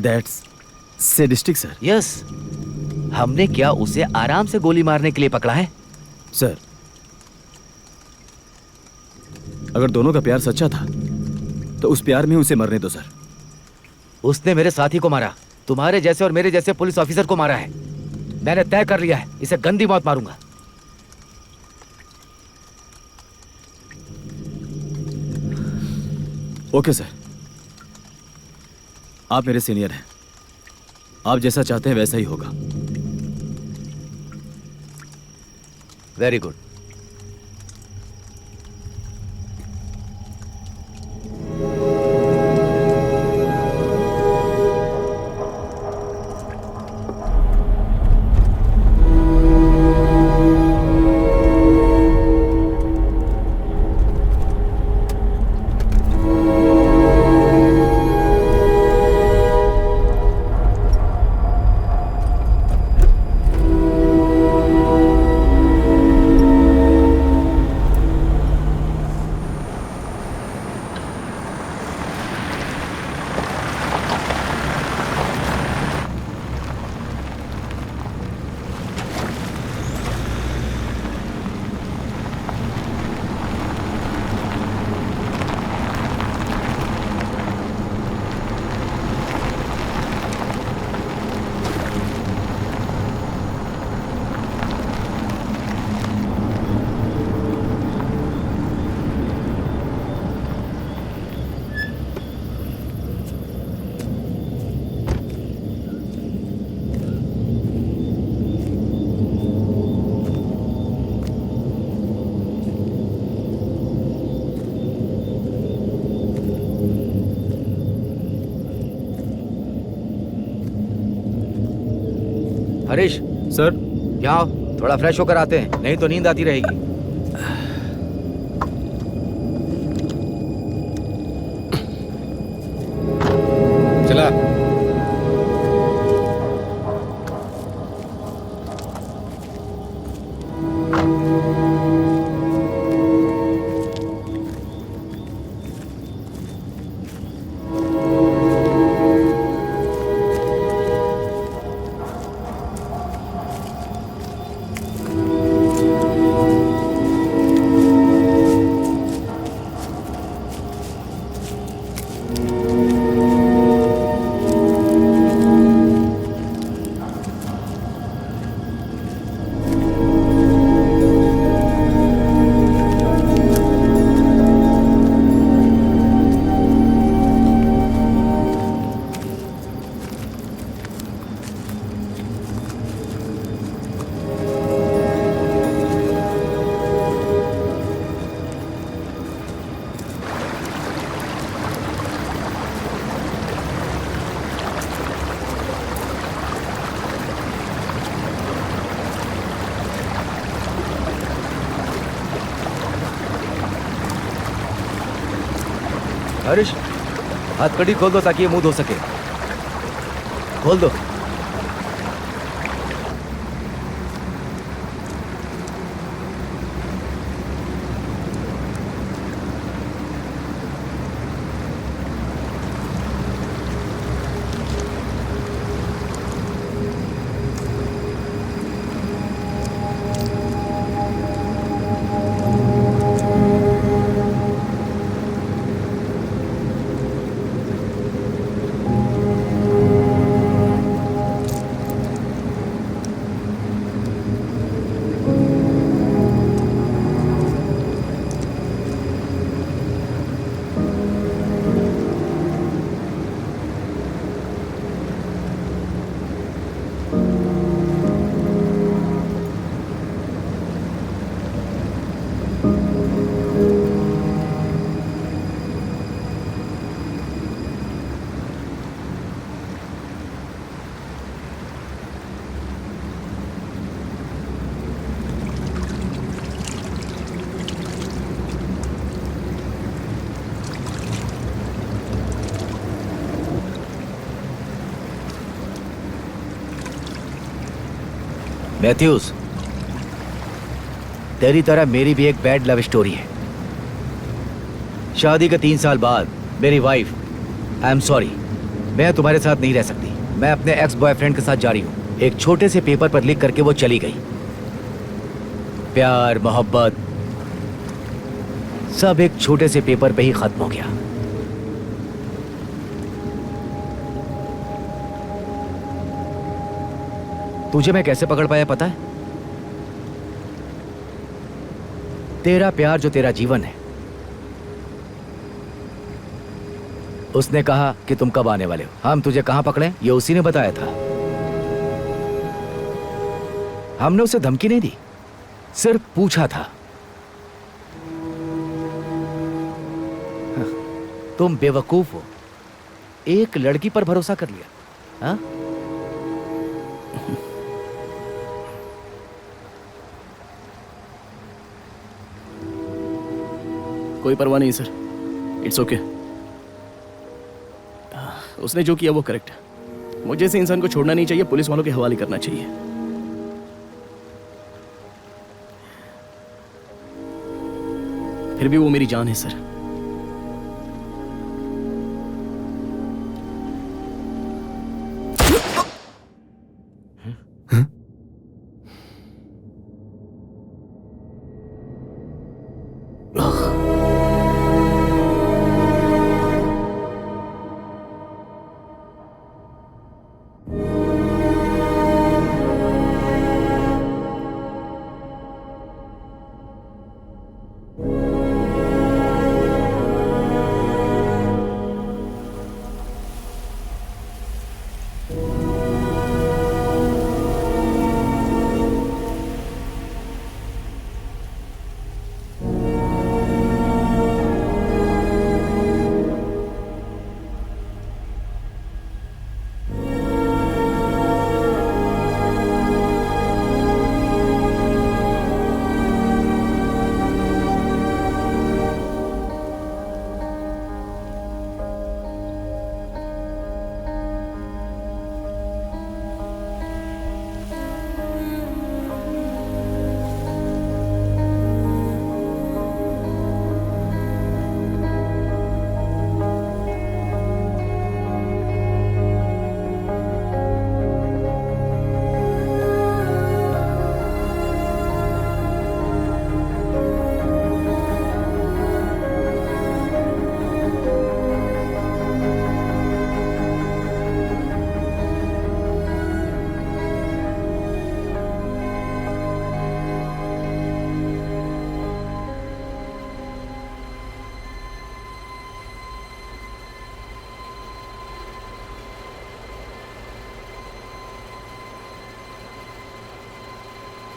That's sadistic sir. यस, हमने क्या उसे आराम से गोली मारने के लिए पकड़ा है? सर, अगर दोनों का प्यार सच्चा था तो उस प्यार में उसे मरने दो सर। उसने मेरे साथी को मारा, तुम्हारे जैसे और मेरे जैसे पुलिस ऑफिसर को मारा है। मैंने तय कर लिया है, इसे गंदी मौत मारूंगा। ओके सर, आप मेरे सीनियर हैं। आप जैसा चाहते हैं वैसा ही होगा। Very good. हरीश सर, यहाँ आओ, थोड़ा फ्रेश होकर आते हैं, नहीं तो नींद आती रहेगी। चला। हरीश, हथकड़ी खोल दो ताकि ये मुंह धो सके। खोल दो। मैथ्यूज, तेरी तरह मेरी भी एक बैड लव स्टोरी है। शादी के 3 साल बाद मेरी वाइफ, आई एम सॉरी, मैं तुम्हारे साथ नहीं रह सकती। मैं अपने एक्स बॉयफ्रेंड के साथ जा रही हूँ। एक छोटे से पेपर पर लिख करके वो चली गई। प्यार, मोहब्बत सब एक छोटे से पेपर पे ही खत्म हो गया। तुझे मैं कैसे पकड़ पाया पता है? तेरा प्यार जो तेरा जीवन है, उसने कहा कि तुम कब आने वाले हो। हम तुझे कहां पकड़े ये उसी ने बताया था। हमने उसे धमकी नहीं दी, सिर्फ पूछा था। तुम बेवकूफ हो, एक लड़की पर भरोसा कर लिया। हाँ? कोई परवाह नहीं सर, इट्स ओके। उसने जो किया वो करेक्ट है। मुझे ऐसे इंसान को छोड़ना नहीं चाहिए, पुलिस वालों के हवाले करना चाहिए। फिर भी वो मेरी जान है सर।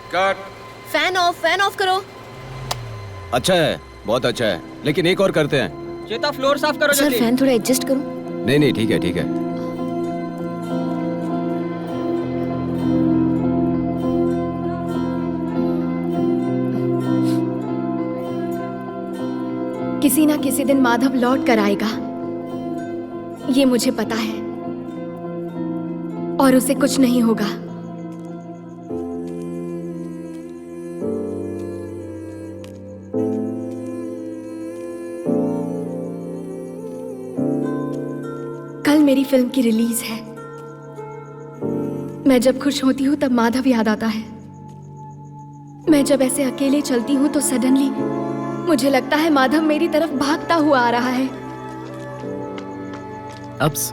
कट। फैन ऑफ करो। अच्छा है, बहुत अच्छा है, लेकिन एक और करते हैं। चेता फ्लोर साफ करो सर जल्दी। फैन थोड़ा एडजस्ट करो। नहीं नहीं, ठीक है ठीक है। किसी किसी ना किसी दिन माधव लौट कर आएगा, ये मुझे पता है, और उसे कुछ नहीं होगा। कल मेरी फिल्म की रिलीज है। मैं जब खुश होती हूँ तब माधव याद आता है। मैं जब ऐसे अकेले चलती हूँ तो सडनली मुझे लगता है माधव मेरी तरफ भागता हुआ आ रहा है। अब्स